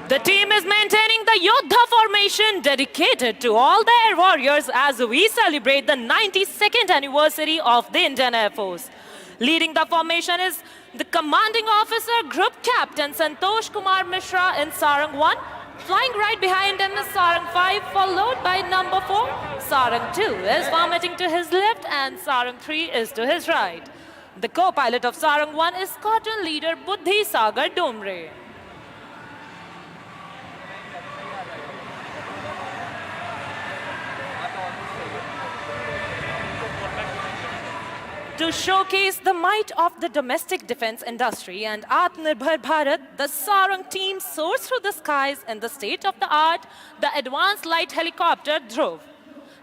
The team is maintaining the Yodha formation dedicated to all the air warriors as we celebrate the 92nd anniversary of the Indian Air Force. Leading the formation is the Commanding Officer Group Captain Santosh Kumar Mishra in Sarang 1. Flying right behind him is Sarang 5, followed by number 4. Sarang 2 is formatting to his left and Sarang 3 is to his right. The co-pilot of Sarang 1 is Squadron Leader Buddhi Sagar Domre. To showcase the might of the domestic defense industry and Atmanirbhar Bharat, the Sarang team soars through the skies in the state-of-the-art, the advanced light helicopter Dhruv.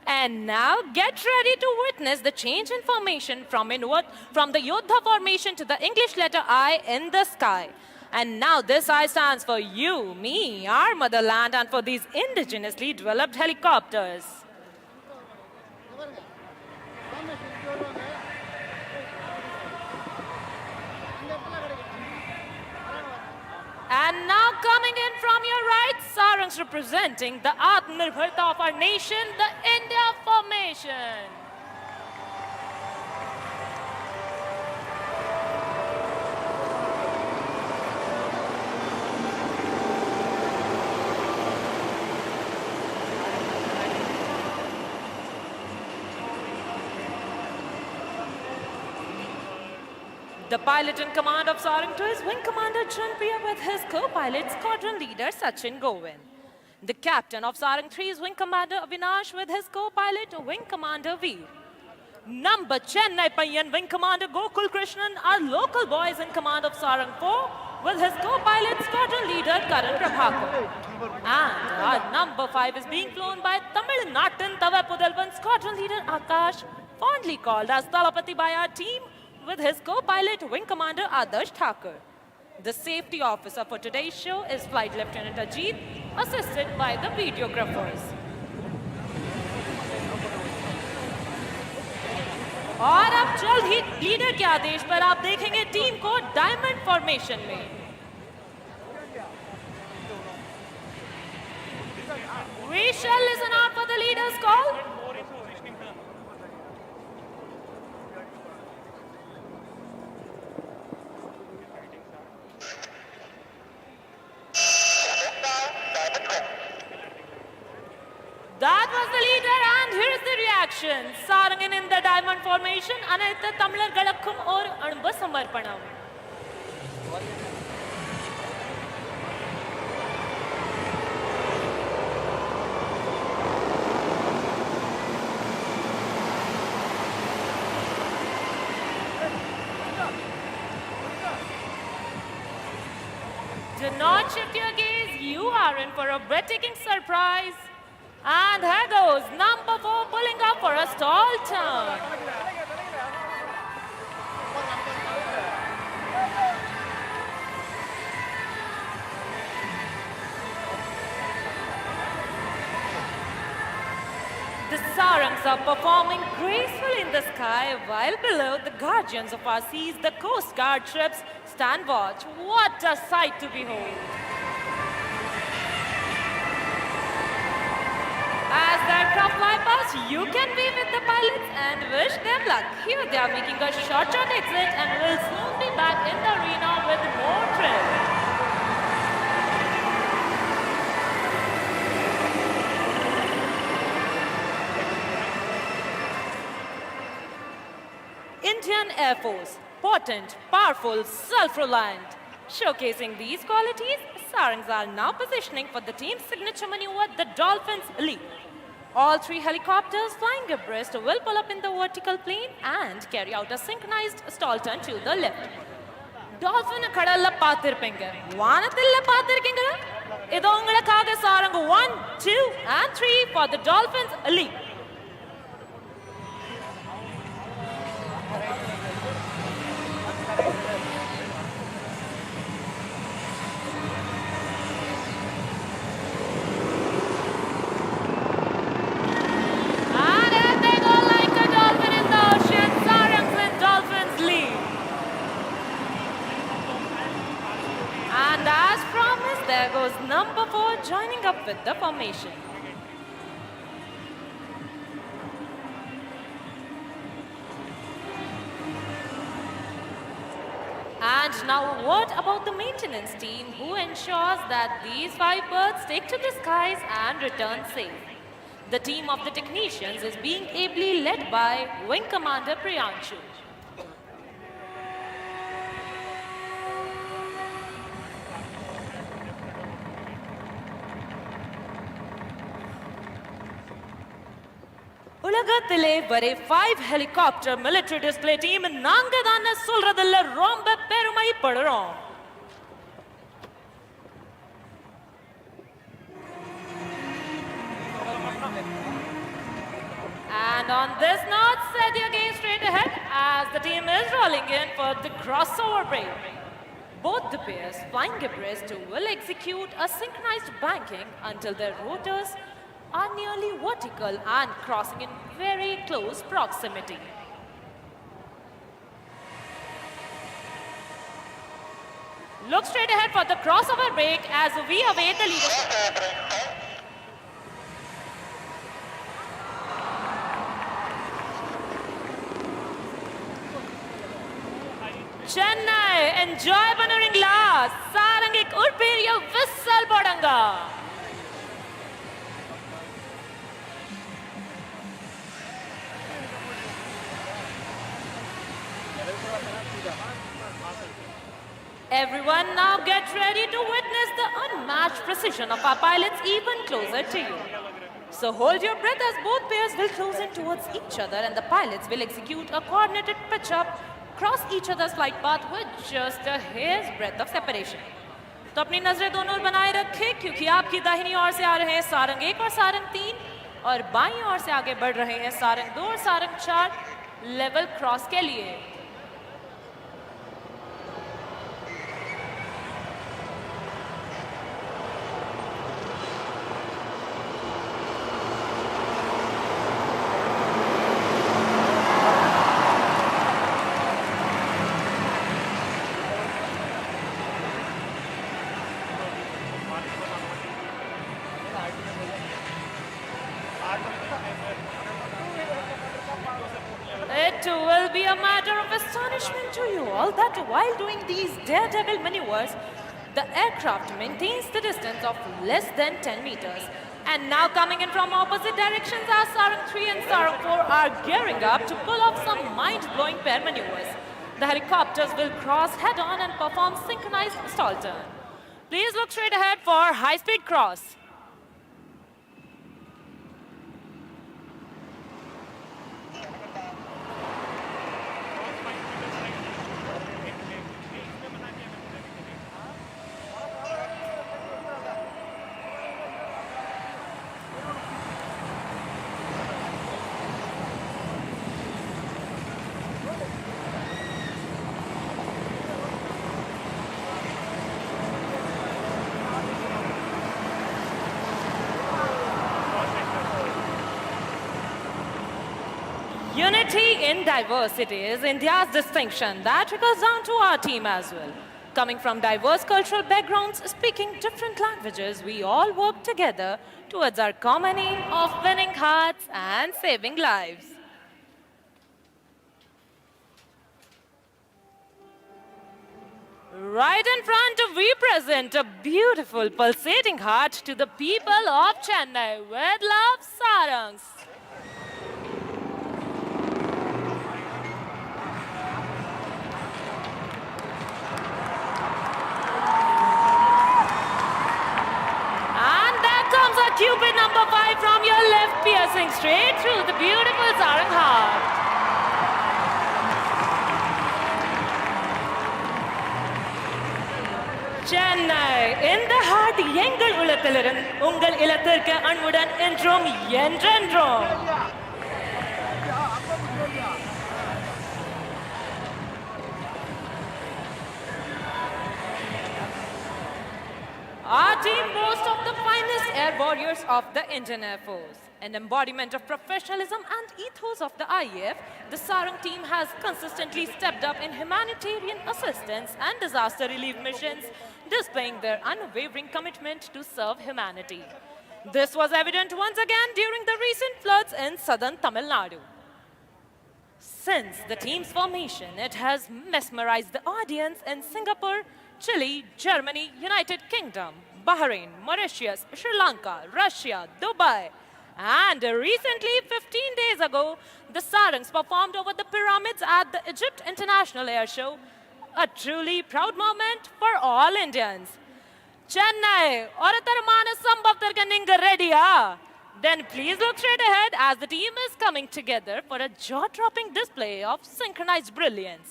And now get ready to witness the change in formation from the Yodha formation to the English letter I in the sky. And now this I stands for you, me, our motherland, and for these indigenously developed helicopters. And now coming in from your right, Sarangs representing the Atmanirbharta of our nation, the India formation. The pilot in command of Sarang 2 is Wing Commander Chanpriya with his co-pilot Squadron Leader Sachin Govind. The captain of Sarang 3 is Wing Commander Avinash with his co-pilot Wing Commander Veer. Number Chennai Payyan Wing Commander Gokul Krishnan are local boys in command of Sarang 4 with his co-pilot Squadron Leader Karan Prabhakar. And our number 5 is being flown by Tamil Natan Tavapudalvan Squadron Leader Akash, fondly called as Talapati by our team, with his co-pilot Wing Commander Adarsh Thakur. The safety officer for today's show is Flight Lieutenant Ajit, assisted by the videographers. और अब जल्द ही leader के आदेश पर आप देखेंगे team को diamond formation में. We shall listen out for the leader's call. That was the leader, and here's the reaction. Sarangan in the diamond formation, Anayta Tamlar Galakkum or Anba Samarpanam. Do not shift your gaze, you are in for a breathtaking surprise. And here goes number 4 pulling up for a stall turn. The sarangs are performing gracefully in the sky, while below the guardians of our seas, the Coast Guard ships, stand watch. What a sight to behold! As the aircraft fly past, you can be with the pilots and wish them luck. Here they are making a short exit and will soon be back in the arena with more thrill. Indian Air Force, potent, powerful, self-reliant. Showcasing these qualities, sarangs are now positioning for the team's signature maneuver, the Dolphin's Leap. All three helicopters flying abreast will pull up in the vertical plane and carry out a synchronized stall turn to the left. Dolphin kadalla paathirpinga. Vaanathilla paathirkinga. Idu ungalakkaga sarang 1, 2 and 3 for the Dolphin's Leap. There goes number 4 joining up with the formation. And now a word about the maintenance team who ensures that these 5 birds take to the skies and return safe. The team of the technicians is being ably led by Wing Commander Priyanshu. உலகத்திலே வரை 5 helicopter military display team நாங்க தான சொல்றதுல ரொம்ப பெருமைப்படுறோம். And on this note, set your gaze straight ahead as the team is rolling in for the crossover break. Both the pairs flying abreast will execute a synchronized banking until their rotors are nearly vertical and crossing in very close proximity. Look straight ahead for the crossover break as we await the leadership. Chennai, enjoy maneuvering glass. Sarangik urperiya whistle bodanga. Everyone now get ready to witness the unmatched precision of our pilots even closer to you. So hold your breath as both pairs will close in towards each other and the pilots will execute a coordinated pitch up, cross each other's flight path with just a hair's breadth of separation. तो अपनी नजरें दोनों ओर बनाए रखें क्योंकि आपकी दाहिनी ओर से आ रहे हैं सारंग 1 और सारंग 3 और बाईं ओर से आगे बढ़ रहे हैं सारंग 2 और सारंग 4 लेवल क्रॉस के लिए. It will be a matter of astonishment to you all that while doing these daredevil maneuvers, the aircraft maintains the distance of less than 10 meters. And now coming in from opposite directions, our Sarang 3 and Sarang 4 are gearing up to pull off some mind-blowing pair maneuvers. The helicopters will cross head-on and perform synchronized stall turn. Please look straight ahead for high-speed cross. Unity in diversity is India's distinction. That trickles down to our team as well. Coming from diverse cultural backgrounds, speaking different languages, we all work together towards our common aim of winning hearts and saving lives. Right in front, we present a beautiful pulsating heart to the people of Chennai with love, Sarangs. And there comes a Cupid number 5 from your left, piercing straight through the beautiful Sarang heart. Chennai, in the heart, எங்கள் உளத்திலிருந்து உங்கள் இல்லத்திற்கு அன்புடன் என்றும் என்றென்றும். Our team boasts of the finest air warriors of the Indian Air Force. An embodiment of professionalism and ethos of the IAF, the Sarang team has consistently stepped up in humanitarian assistance and disaster relief missions, displaying their unwavering commitment to serve humanity. This was evident once again during the recent floods in southern Tamil Nadu. Since the team's formation, it has mesmerized the audience in Singapore, Chile, Germany, United Kingdom, Bahrain, Mauritius, Sri Lanka, Russia, Dubai, and recently, 15 days ago, the Sarangs performed over the pyramids at the Egypt International Air Show, a truly proud moment for all Indians. Chennai, Oratarmana Sambhavtarka ninga ready-a? Then please look straight ahead as the team is coming together for a jaw-dropping display of synchronized brilliance.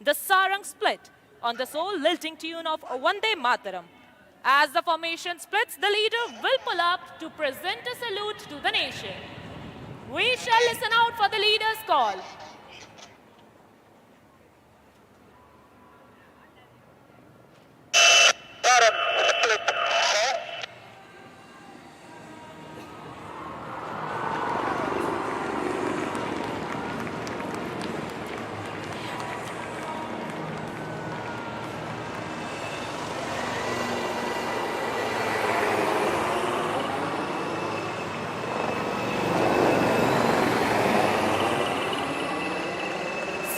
The Sarang split on the soul-lilting tune of Vande Mataram. As the formation splits, the leader will pull up to present a salute to the nation. We shall listen out for the leader's call.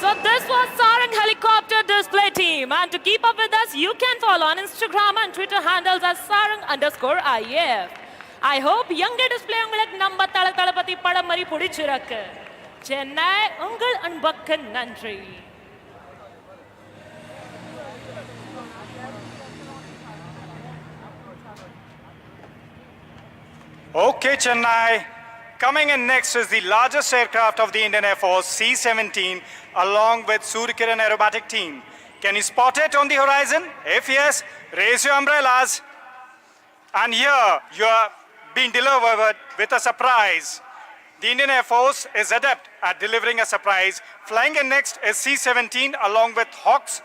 So this was Sarang Helicopter Display Team, and to keep up with us, you can follow on Instagram and Twitter handles as Sarang_IF. I hope young display உங்களுக்கு நம்ம தளபதி படம் மாதிரி பிடிச்சிருக்கு. சென்னை உங்கள் அன்புக்கு நன்றி. Okay, Chennai. Coming in next is the largest aircraft of the Indian Air Force, C-17, along with Suryakiran Aerobatic Team. Can you spot it on the horizon? If yes, raise your umbrellas. And here, you are being delivered with a surprise. The Indian Air Force is adept at delivering a surprise. Flying in next is C-17 along with Hawks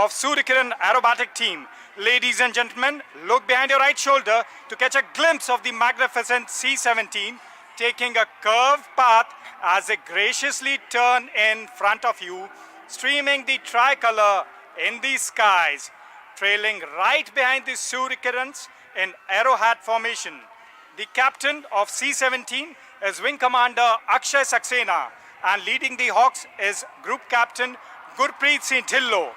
of Suryakiran Aerobatic Team. Ladies and gentlemen, look behind your right shoulder to catch a glimpse of the magnificent C-17 taking a curved path as they graciously turn in front of you, streaming the tricolor in the skies, trailing right behind the Suryakirans in arrowhead formation. The captain of C-17 is Wing Commander Akshay Saxena, and leading the Hawks is Group Captain Gurpreet Singh Dhillon.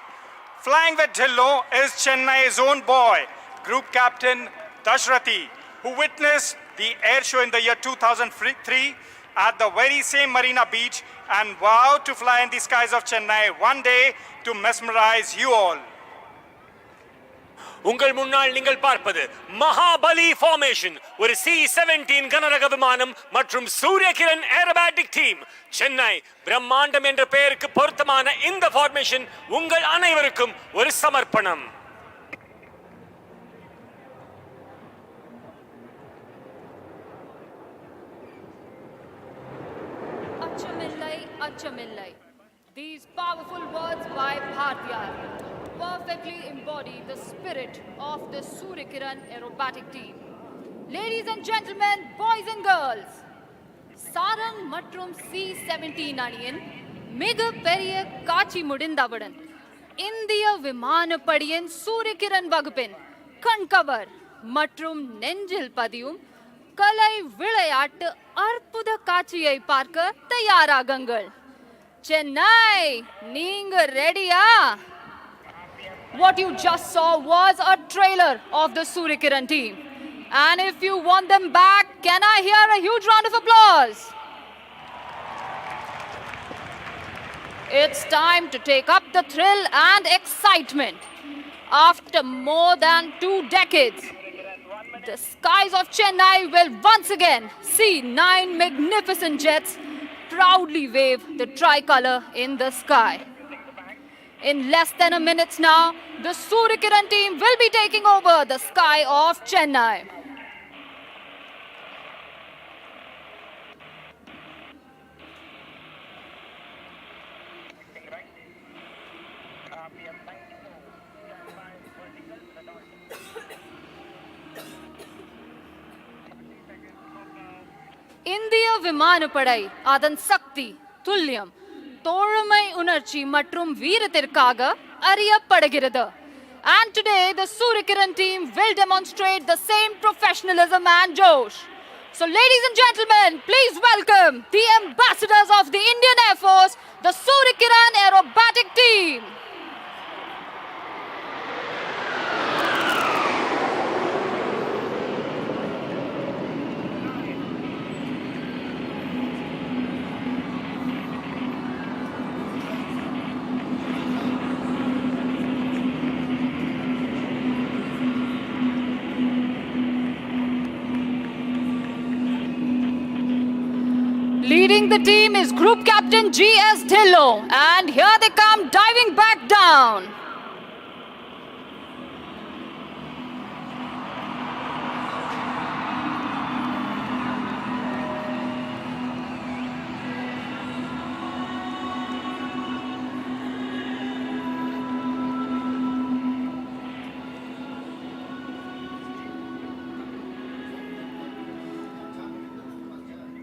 Flying with Dhillon is Chennai's own boy, Group Captain Dashrathi, who witnessed the air show in the year 2003 at the very same Marina Beach and vowed to fly in the skies of Chennai one day to mesmerize you all. உங்கள் முன்னால் நீங்கள் பார்ப்பது Mahabali formation, ஒரு C-17 கனரக விமானம் மற்றும் Surya Kiran aerobatic team. Chennai பிரம்மாண்டம் என்ற பெயருக்கு பொருத்தமான இந்த ஃபார்மேஷன் உங்கள் அனைவருக்கும் ஒரு சமர்ப்பணம். Achamillai. These powerful words by Bhartiyar perfectly embody the spirit of the Suryakiran Aerobatic Team. Ladies and gentlemen, boys and girls, Sarang மற்றும் C-17 அணியின் மிகப்பெரிய காட்சி முடிந்தவுடன் இந்திய விமானப்படையின் சூரியகிரண் வகுப்பின் கண்கவர் மற்றும் நெஞ்சில் பதியும் கலை விளையாட்டு அற்புத காட்சியை பார்க்க தயாராகுங்கள். சென்னை, நீங்க ரெடியா? What you just saw was a trailer of the Suryakiran team. And if you want them back, can I hear a huge round of applause? It's time to take up the thrill and excitement. After more than 2 decades, the skies of Chennai will once again see 9 magnificent jets proudly wave the tricolor in the sky. In less than a minute now, the Suryakiran team will be taking over the sky of Chennai. இந்திய விமானப்படை அதன் சக்தி, துல்லியம், தோழமை உணர்ச்சி மற்றும் வீரத்திற்காக அறியப்படுகிறது. And today the Suryakiran team will demonstrate the same professionalism and josh. So ladies and gentlemen, please welcome the ambassadors of the Indian Air Force, the Suryakiran Aerobatic Team. Leading the team is Group Captain G.S. Dhillon, and here they come diving back down.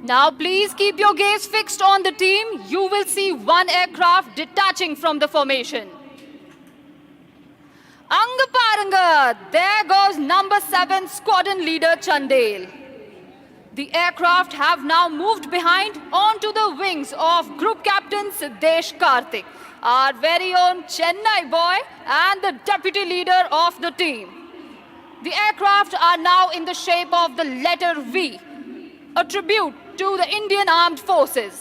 Now please keep your gaze fixed on the team. You will see one aircraft detaching from the formation. Anga paranga, there goes number 7 squadron leader Chandel. The aircraft have now moved behind onto the wings of Group Captain Siddesh Karthik, our very own Chennai boy and the deputy leader of the team. The aircraft are now in the shape of the letter V, a tribute to the Indian Armed Forces.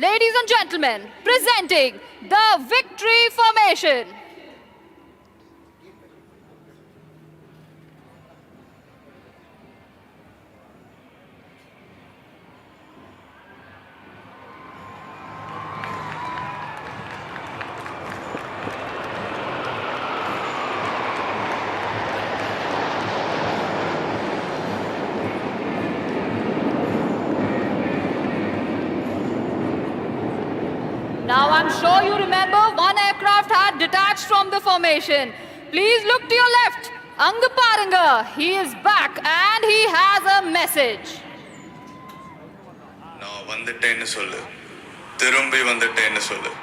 Ladies and gentlemen, presenting the Victory Formation. Now I'm sure you remember one aircraft had detached from the formation. Please look to your left. Anga Paranga, he is back and he has a message. நான் வந்துட்டேன்னு சொல்லு, திரும்பி வந்துட்டேன்னு சொல்லு.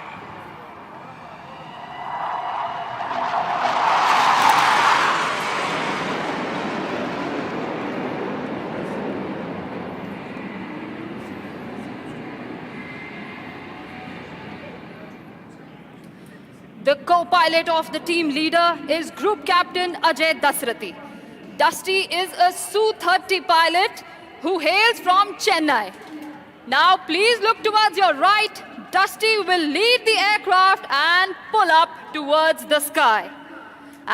The co-pilot of the team leader is Group Captain Ajay Dasrathi. Dusty is a Su-30 pilot who hails from Chennai. Now please look towards your right. Dusty will lead the aircraft and pull up towards the sky.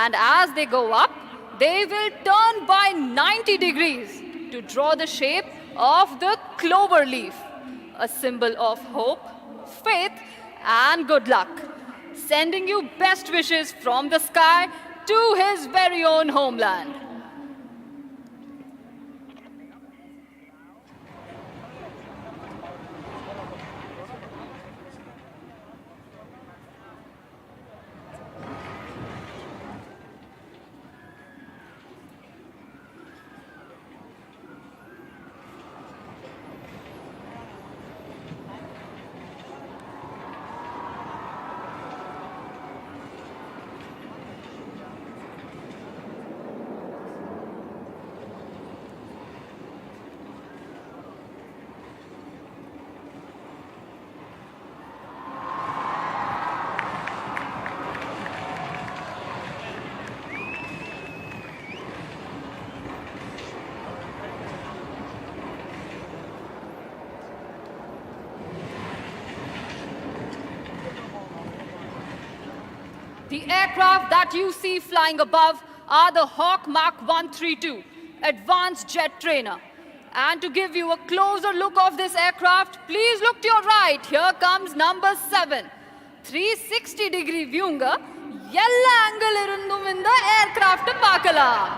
And as they go up, they will turn by 90 degrees to draw the shape of the clover leaf, a symbol of hope, faith, and good luck, sending you best wishes from the sky to his very own homeland. The aircraft that you see flying above are the Hawk Mark 132 Advanced Jet Trainer. And to give you a closer look of this aircraft, please look to your right. Here comes number 7. 360-degree viewங்க எல்லா angle இருந்தும் இந்த aircraft பார்க்கலாம்.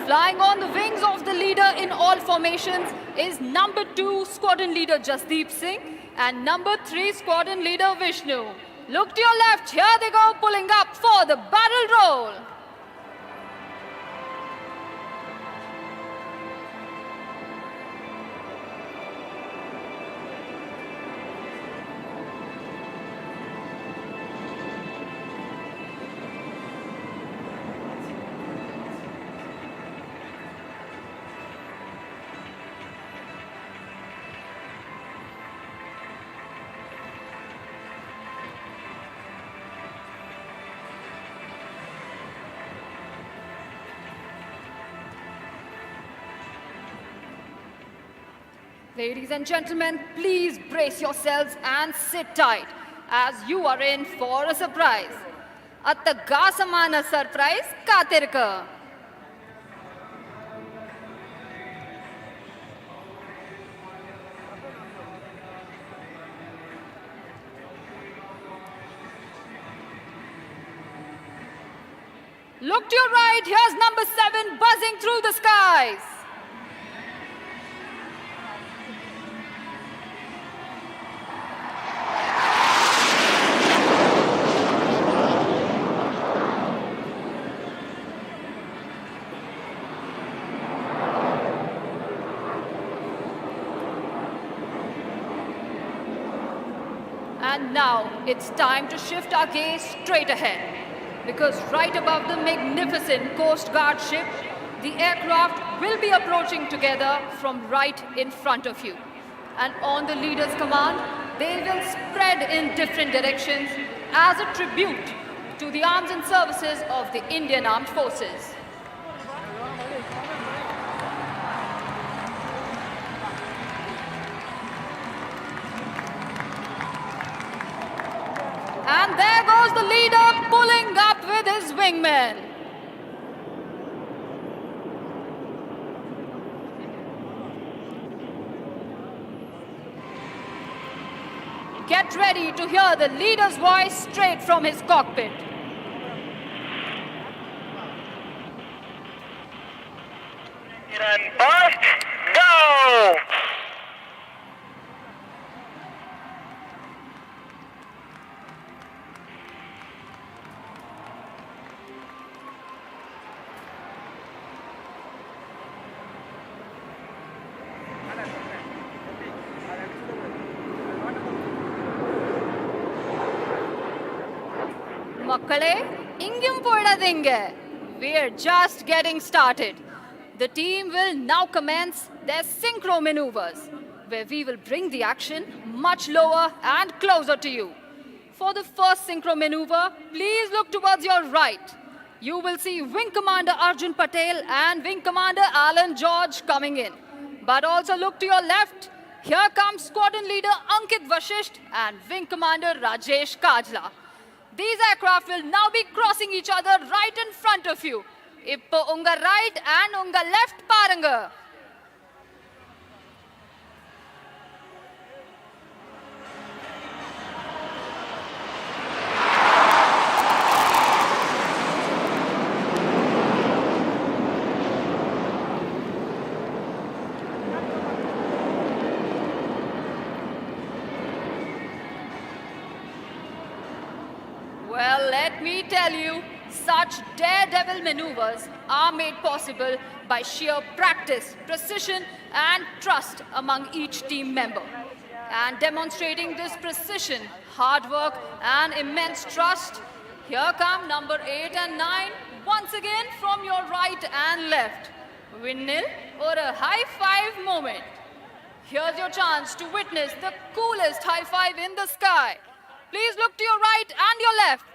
Flying on the wings of the leader in all formations is number 2 squadron leader Jasdeep Singh and number 3 squadron leader Vishnu. Look to your left, here they go pulling up for the barrel roll. Ladies and gentlemen, please brace yourselves and sit tight as you are in for a surprise. Attagasamana surprise kathirukku. Look to your right, here's number 7 buzzing through the skies. And now it's time to shift our gaze straight ahead, because right above the magnificent Coast Guard ship, the aircraft will be approaching together from right in front of you. And on the leader's command, they will spread in different directions as a tribute to the arms and services of the Indian Armed Forces. And there goes the leader pulling up with his wingmen. Get ready to hear the leader's voice straight from his cockpit. And bust, go! Makkale, ingum podadinga. We're just getting started. The team will now commence their synchro maneuvers, where we will bring the action much lower and closer to you. For the first synchro maneuver, please look towards your right. You will see Wing Commander Arjun Patel and Wing Commander Alan George coming in. But also look to your left. Here comes Squadron Leader Ankit Vashisht and Wing Commander Rajesh Kajla. These aircraft will now be crossing each other right in front of you. Ippo unga right and unga left paranga. Well, let me tell you, such daredevil maneuvers are made possible by sheer practice, precision, and trust among each team member. And demonstrating this precision, hard work, and immense trust Here come number 8 and 9, once again from your right and left. Windmill or a high five moment. Here's your chance to witness the coolest high five in the sky. Please look to your right and your left.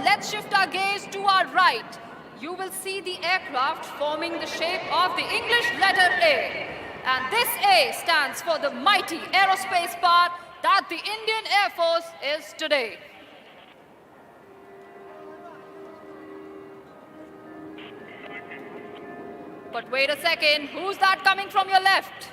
Let's shift our gaze to our right. You will see the aircraft forming the shape of the English letter A. And this A stands for the mighty aerospace power that the Indian Air Force is today. But wait a second, who's that coming from your left?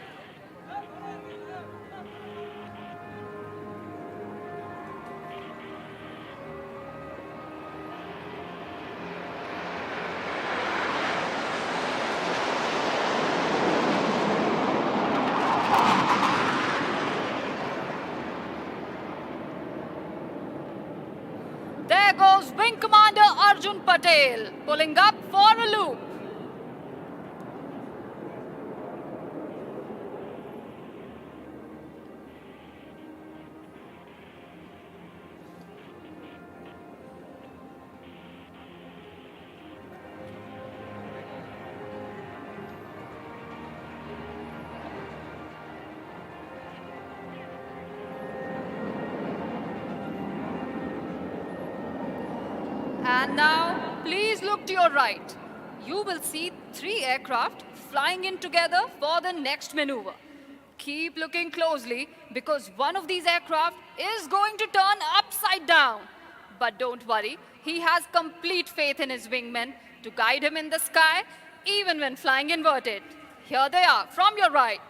There goes Wing Commander Arjun Patel, pulling up for a loop. And now, please look to your right. You will see 3 aircraft flying in together for the next maneuver. Keep looking closely because one of these aircraft is going to turn upside down. But don't worry, he has complete faith in his wingmen to guide him in the sky, even when flying inverted. Here they are from your right.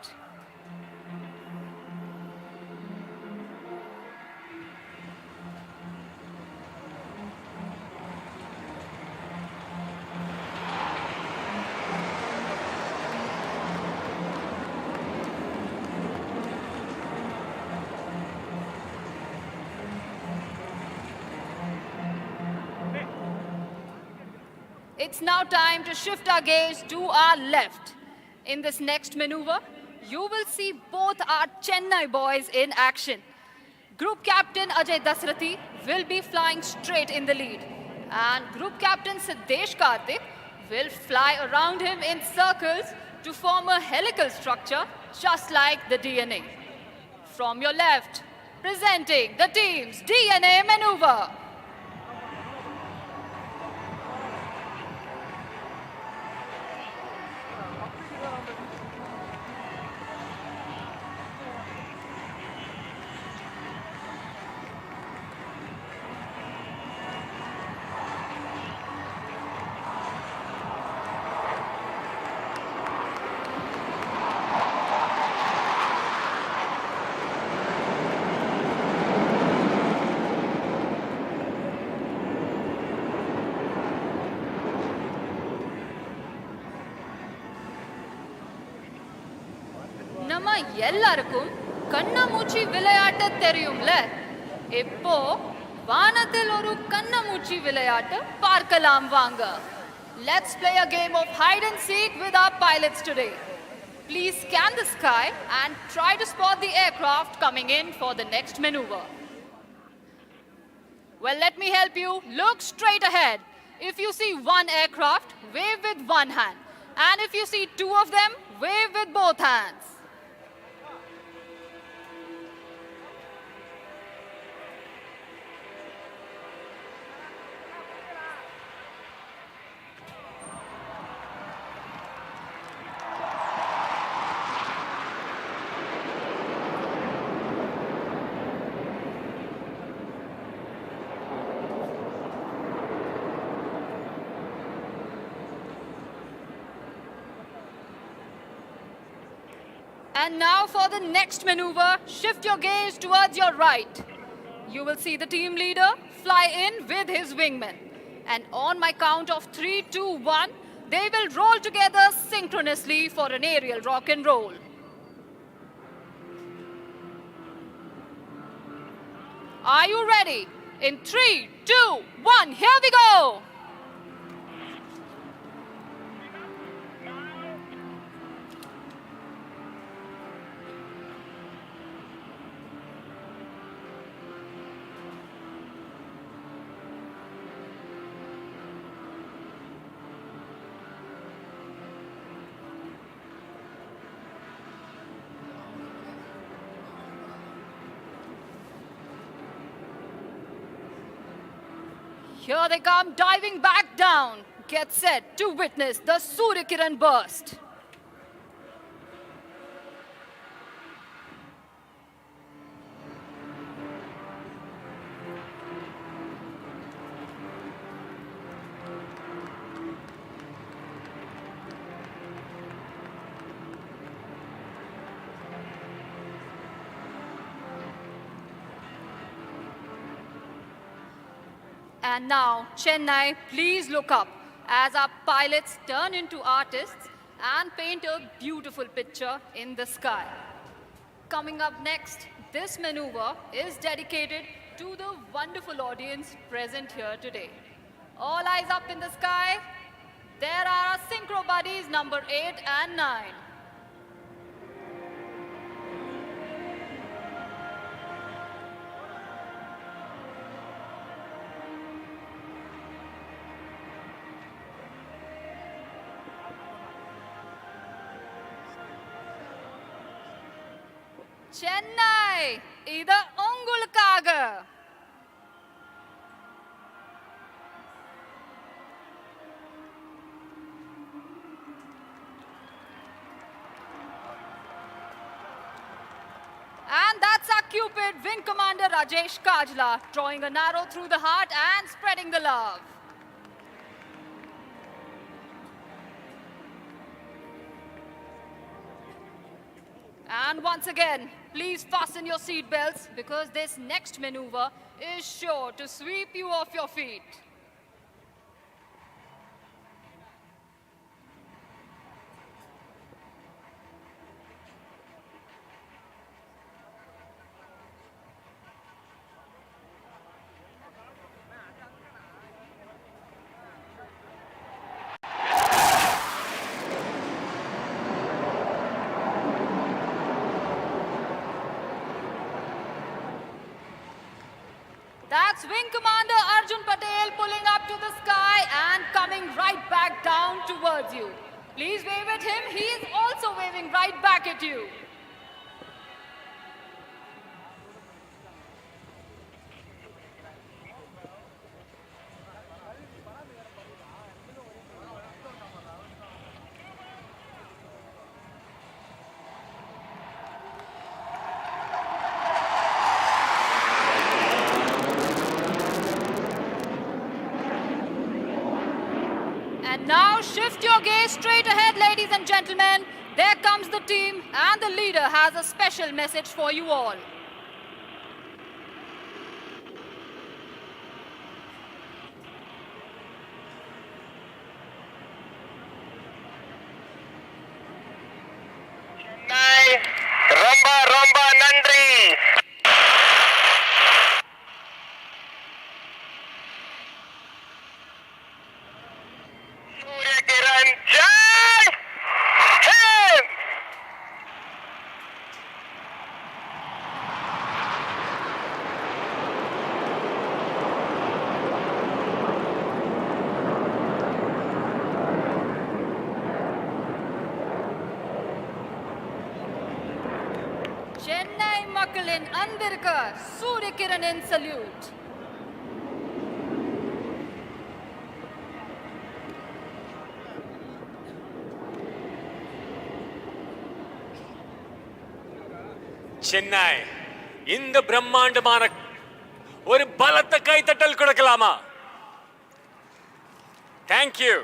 It's now time to shift our gaze to our left. In this next maneuver, you will see both our Chennai boys in action. Group Captain Ajay Dasrathi will be flying straight in the lead. And Group Captain Siddesh Karthik will fly around him in circles to form a helical structure just like the DNA. From your left, presenting the team's DNA maneuver. நம்ம எல்லாருக்கும் கண்ணாமூச்சி விளையாட்டு தெரியும்ல. இப்போ வானத்தில் ஒரு கண்ணாமூச்சி விளையாட்டு பார்க்கலாம் வாங்க. Let's play a game of hide and seek with our pilots today. Please scan the sky and try to spot the aircraft coming in for the next maneuver. Well, let me help you. Look straight ahead. If you see one aircraft, wave with one hand. And if you see 2 of them, wave with both hands. And now for the next maneuver, shift your gaze towards your right. You will see the team leader fly in with his wingmen. And on my count of 3, 2, 1, they will roll together synchronously for an aerial rock and roll. Are you ready? In 3, 2, 1, here we go! Here they come, diving back down. Get set to witness the Surya Kiran burst. And now, Chennai, please look up as our pilots turn into artists and paint a beautiful picture in the sky. Coming up next, this maneuver is dedicated to the wonderful audience present here today. All eyes up in the sky. There are our synchro buddies number 8 and 9. Chennai, இது உங்களுக்காக. And that's our Cupid Wing Commander Rajesh Kajla, drawing an arrow through the heart and spreading the love. And once again, please fasten your seat belts because this next maneuver is sure to sweep you off your feet. That's Wing Commander Arjun Patel pulling up to the sky and coming right back down towards you. Please wave at him. He is also waving right back at you. And now shift your gaze straight ahead, ladies and gentlemen. There comes the team, and the leader has a special message for you all. Chennai, Romba Romba Nandri. Surya Kiran Jai Hind. Chennai Makkalin Andirka Surya Kiranin salute. Chennai இந்த பிரம்மாண்டமான ஒரு பலத்த கைத்தட்டல் கொடுக்கலாமா? Thank you.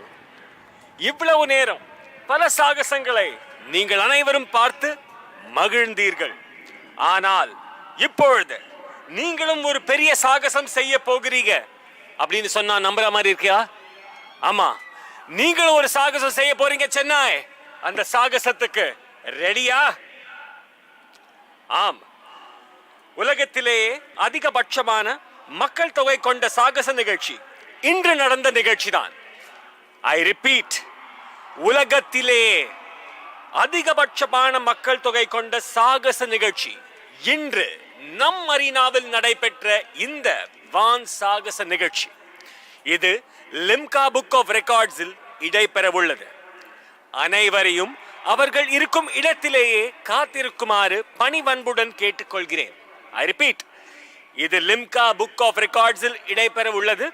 இவ்வளவு நேரம் பல சாகசங்களை நீங்கள் அனைவரும் பார்த்து மகிழ்ந்தீர்கள். ஆனால் இப்பொழுது நீங்களும் ஒரு பெரிய சாகசம் செய்ய போகிறீங்க. அப்படின்னு சொன்னா நம்புற மாதிரி இருக்கியா? ஆமா, நீங்களும் ஒரு சாகசம் செய்ய போறீங்க சென்னை. அந்த சாகசத்துக்கு ரெடியா? ஆம், உலகத்திலேயே அதிகபட்சமான மக்கள் தொகை கொண்ட சாகச நிகழ்ச்சி இன்று நடந்த நிகழ்ச்சி தான். ஐ ரிப்பீட், உலகத்திலேயே அதிகபட்சமான மக்கள் தொகை கொண்ட சாகச நிகழ்ச்சி இன்று நம் மரீனாவில் நடைபெற்ற இந்த வான் சாகச நிகழ்ச்சி. இது லிம்கா புக் ஆஃப் ரெக்கார்ட்ஸில் இடைபெறவுள்ளது. அனைவரையும் அவர்கள் இருக்கும் இடத்திலேயே காத்திருக்குமாறு பணிவன்புடன் கேட்டுக்கொள்கிறேன். ஐ ரிப்பீட், இது லிம்கா புக் ஆஃப் ரெக்கார்ட்ஸில் இடைபெறவுள்ளது.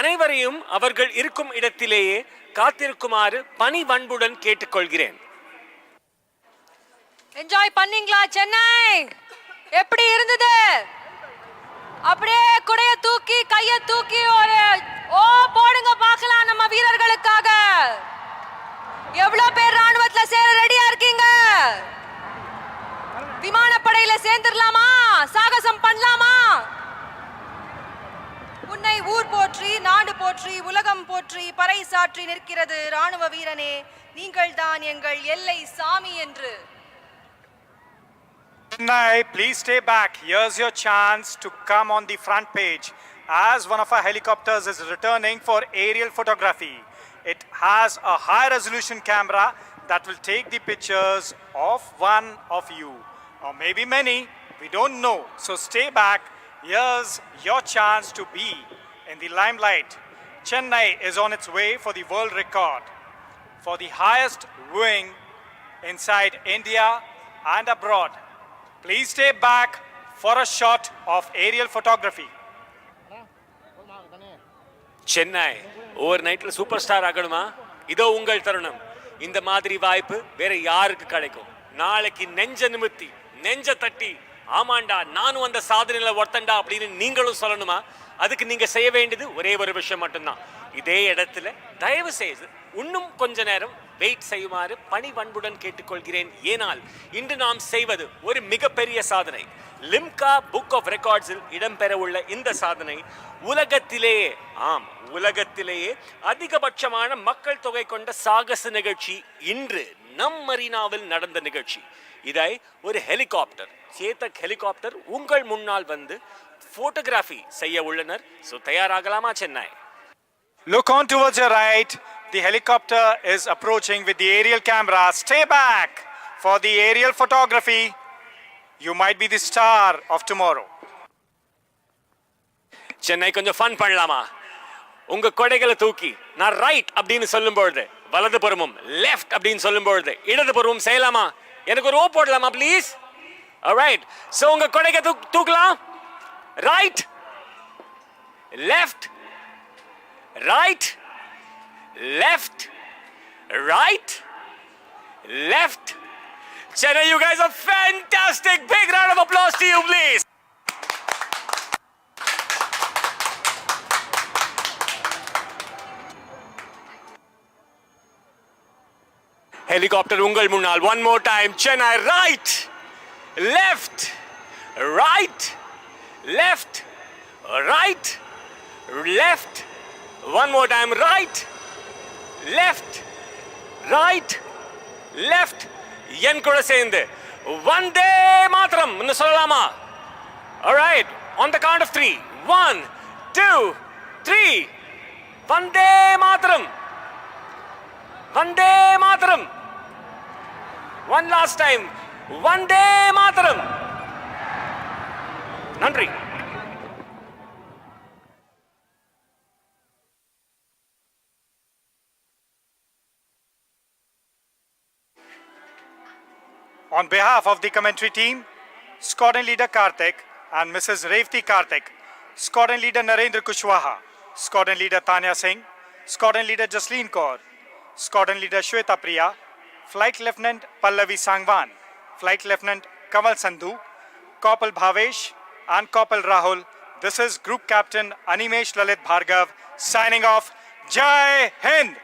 அனைவரையும் அவர்கள் இருக்கும் இடத்திலேயே காத்திருக்குமாறு பணிவன்புடன் கேட்டுக்கொள்கிறேன். என்ஜாய் பண்ணீங்களா சென்னை? எப்படி இருந்தது? அப்படியே குடைய தூக்கி கைய தூக்கி ஒரு ஓ போடுங்க பார்க்கலாம் நம்ம வீரர்களுக்காக. எவ்வளவு பேர் ராணுவத்துல சேர ரெடியா இருக்கீங்க? விமானப்படையில சேர்ந்துடலாமா? சாகசம் பண்ணலாமா? உன்னை ஊர் போற்றி நாடு போற்றி உலகம் போற்றி பறை சாற்றி நிற்கிறது ராணுவ வீரனே, நீங்கள் தான் எங்கள் எல்லை சாமி என்று. Chennai, please stay back. Here's your chance to come on the front page as one of our helicopters is returning for aerial photography. It has a high resolution camera that will take the pictures of one of you, or maybe many, we don't know. So stay back. Here's your chance to be in the limelight. Chennai is on its way for the world record for the highest wing inside India and abroad. Please stay back for a shot of aerial photography. Chennai over நைட்ல super star ஆகணுமா? இதோ உங்கள் தருணம். இந்த மாதிரி வாய்ப்பு வேற யாருக்கு கிடைக்கும்? நாளைக்கு நெஞ்ச நிமித்தி நெஞ்ச தட்டி ஆமாண்டா நானும் அந்த சாதனையில ஒருத்தண்டா அப்படின்னு நீங்களும் சொல்லணுமா? அதுக்கு நீங்க செய்ய வேண்டியது ஒரே ஒரு விஷயம் மட்டும்தான். இதே இடத்துல தயவு செய்து இன்னும் கொஞ்ச நேரம் வெயிட் செய்யுமாறு பணிவன்புடன் கேட்டுக்கொள்கிறேன். ஏனால் இன்று நாம் செய்வது ஒரு மிகப்பெரிய சாதனை. லிம்கா புக் ஆஃப் ரெக்கார்ட்ஸில் இடம்பெறவுள்ள இந்த சாதனை உலகத்திலேயே, ஆம் உலகத்திலேயே அதிகபட்சமான மக்கள் தொகை கொண்ட சாகச நிகழ்ச்சி இன்று நம் மரீனாவில் நடந்த நிகழ்ச்சி. இதை ஒரு ஹெலிகாப்டர், சேதக் ஹெலிகாப்டர் உங்கள் முன்னால் வந்து போட்டோகிராஃபி செய்ய உள்ளனர். ஸோ தயாராகலாமா Chennai? Look on towards your right. The helicopter is approaching with the aerial camera. Stay back for the aerial photography. You might be the star of tomorrow. Chennai கொஞ்சம் ஃபன் பண்ணலாமா? உங்க கொடைகளை தூக்கி நான் ரைட் அப்படின்னு சொல்லும் பொழுது வலது புறமும், லெஃப்ட் அப்படின்னு சொல்லும் பொழுது இடது புறமும் செய்யலாமா? எனக்கு ஒரு ஓ போடலாமா ப்ளீஸ்? ஆல்ரைட், சோ உங்க கொடைகளை தூக்கலாம். Right, left, right, left, right, left. Chennai, you guys are fantastic. Big round of applause to you, please. Helicopter ungal munnal. One more time. Chennai, right, left, right, left, right, left. One more time. Right, left, right, left. என் கூட சேர்ந்து வந்தே மாத்திரம் ன்னு சொல்லலாமா? Alright, on the count of 3. 1, 2, 3. வந்தே மாத்திரம், வந்தே மாத்திரம். One last time. வந்தே மாத்திரம். நன்றி. On behalf of the commentary team, Squadron Leader Karthik and Mrs. Revati Karthik, Squadron Leader Narendra Kushwaha, Squadron Leader Tanya Singh, Squadron Leader Jasleen Kaur, Squadron Leader Shweta Priya, Flight Lieutenant Pallavi Sangwan, Flight Lieutenant Kamal Sandhu, Corporal Bhavesh and Corporal Rahul, this is Group Captain Animesh Lalit Bhargav signing off. Jai Hind!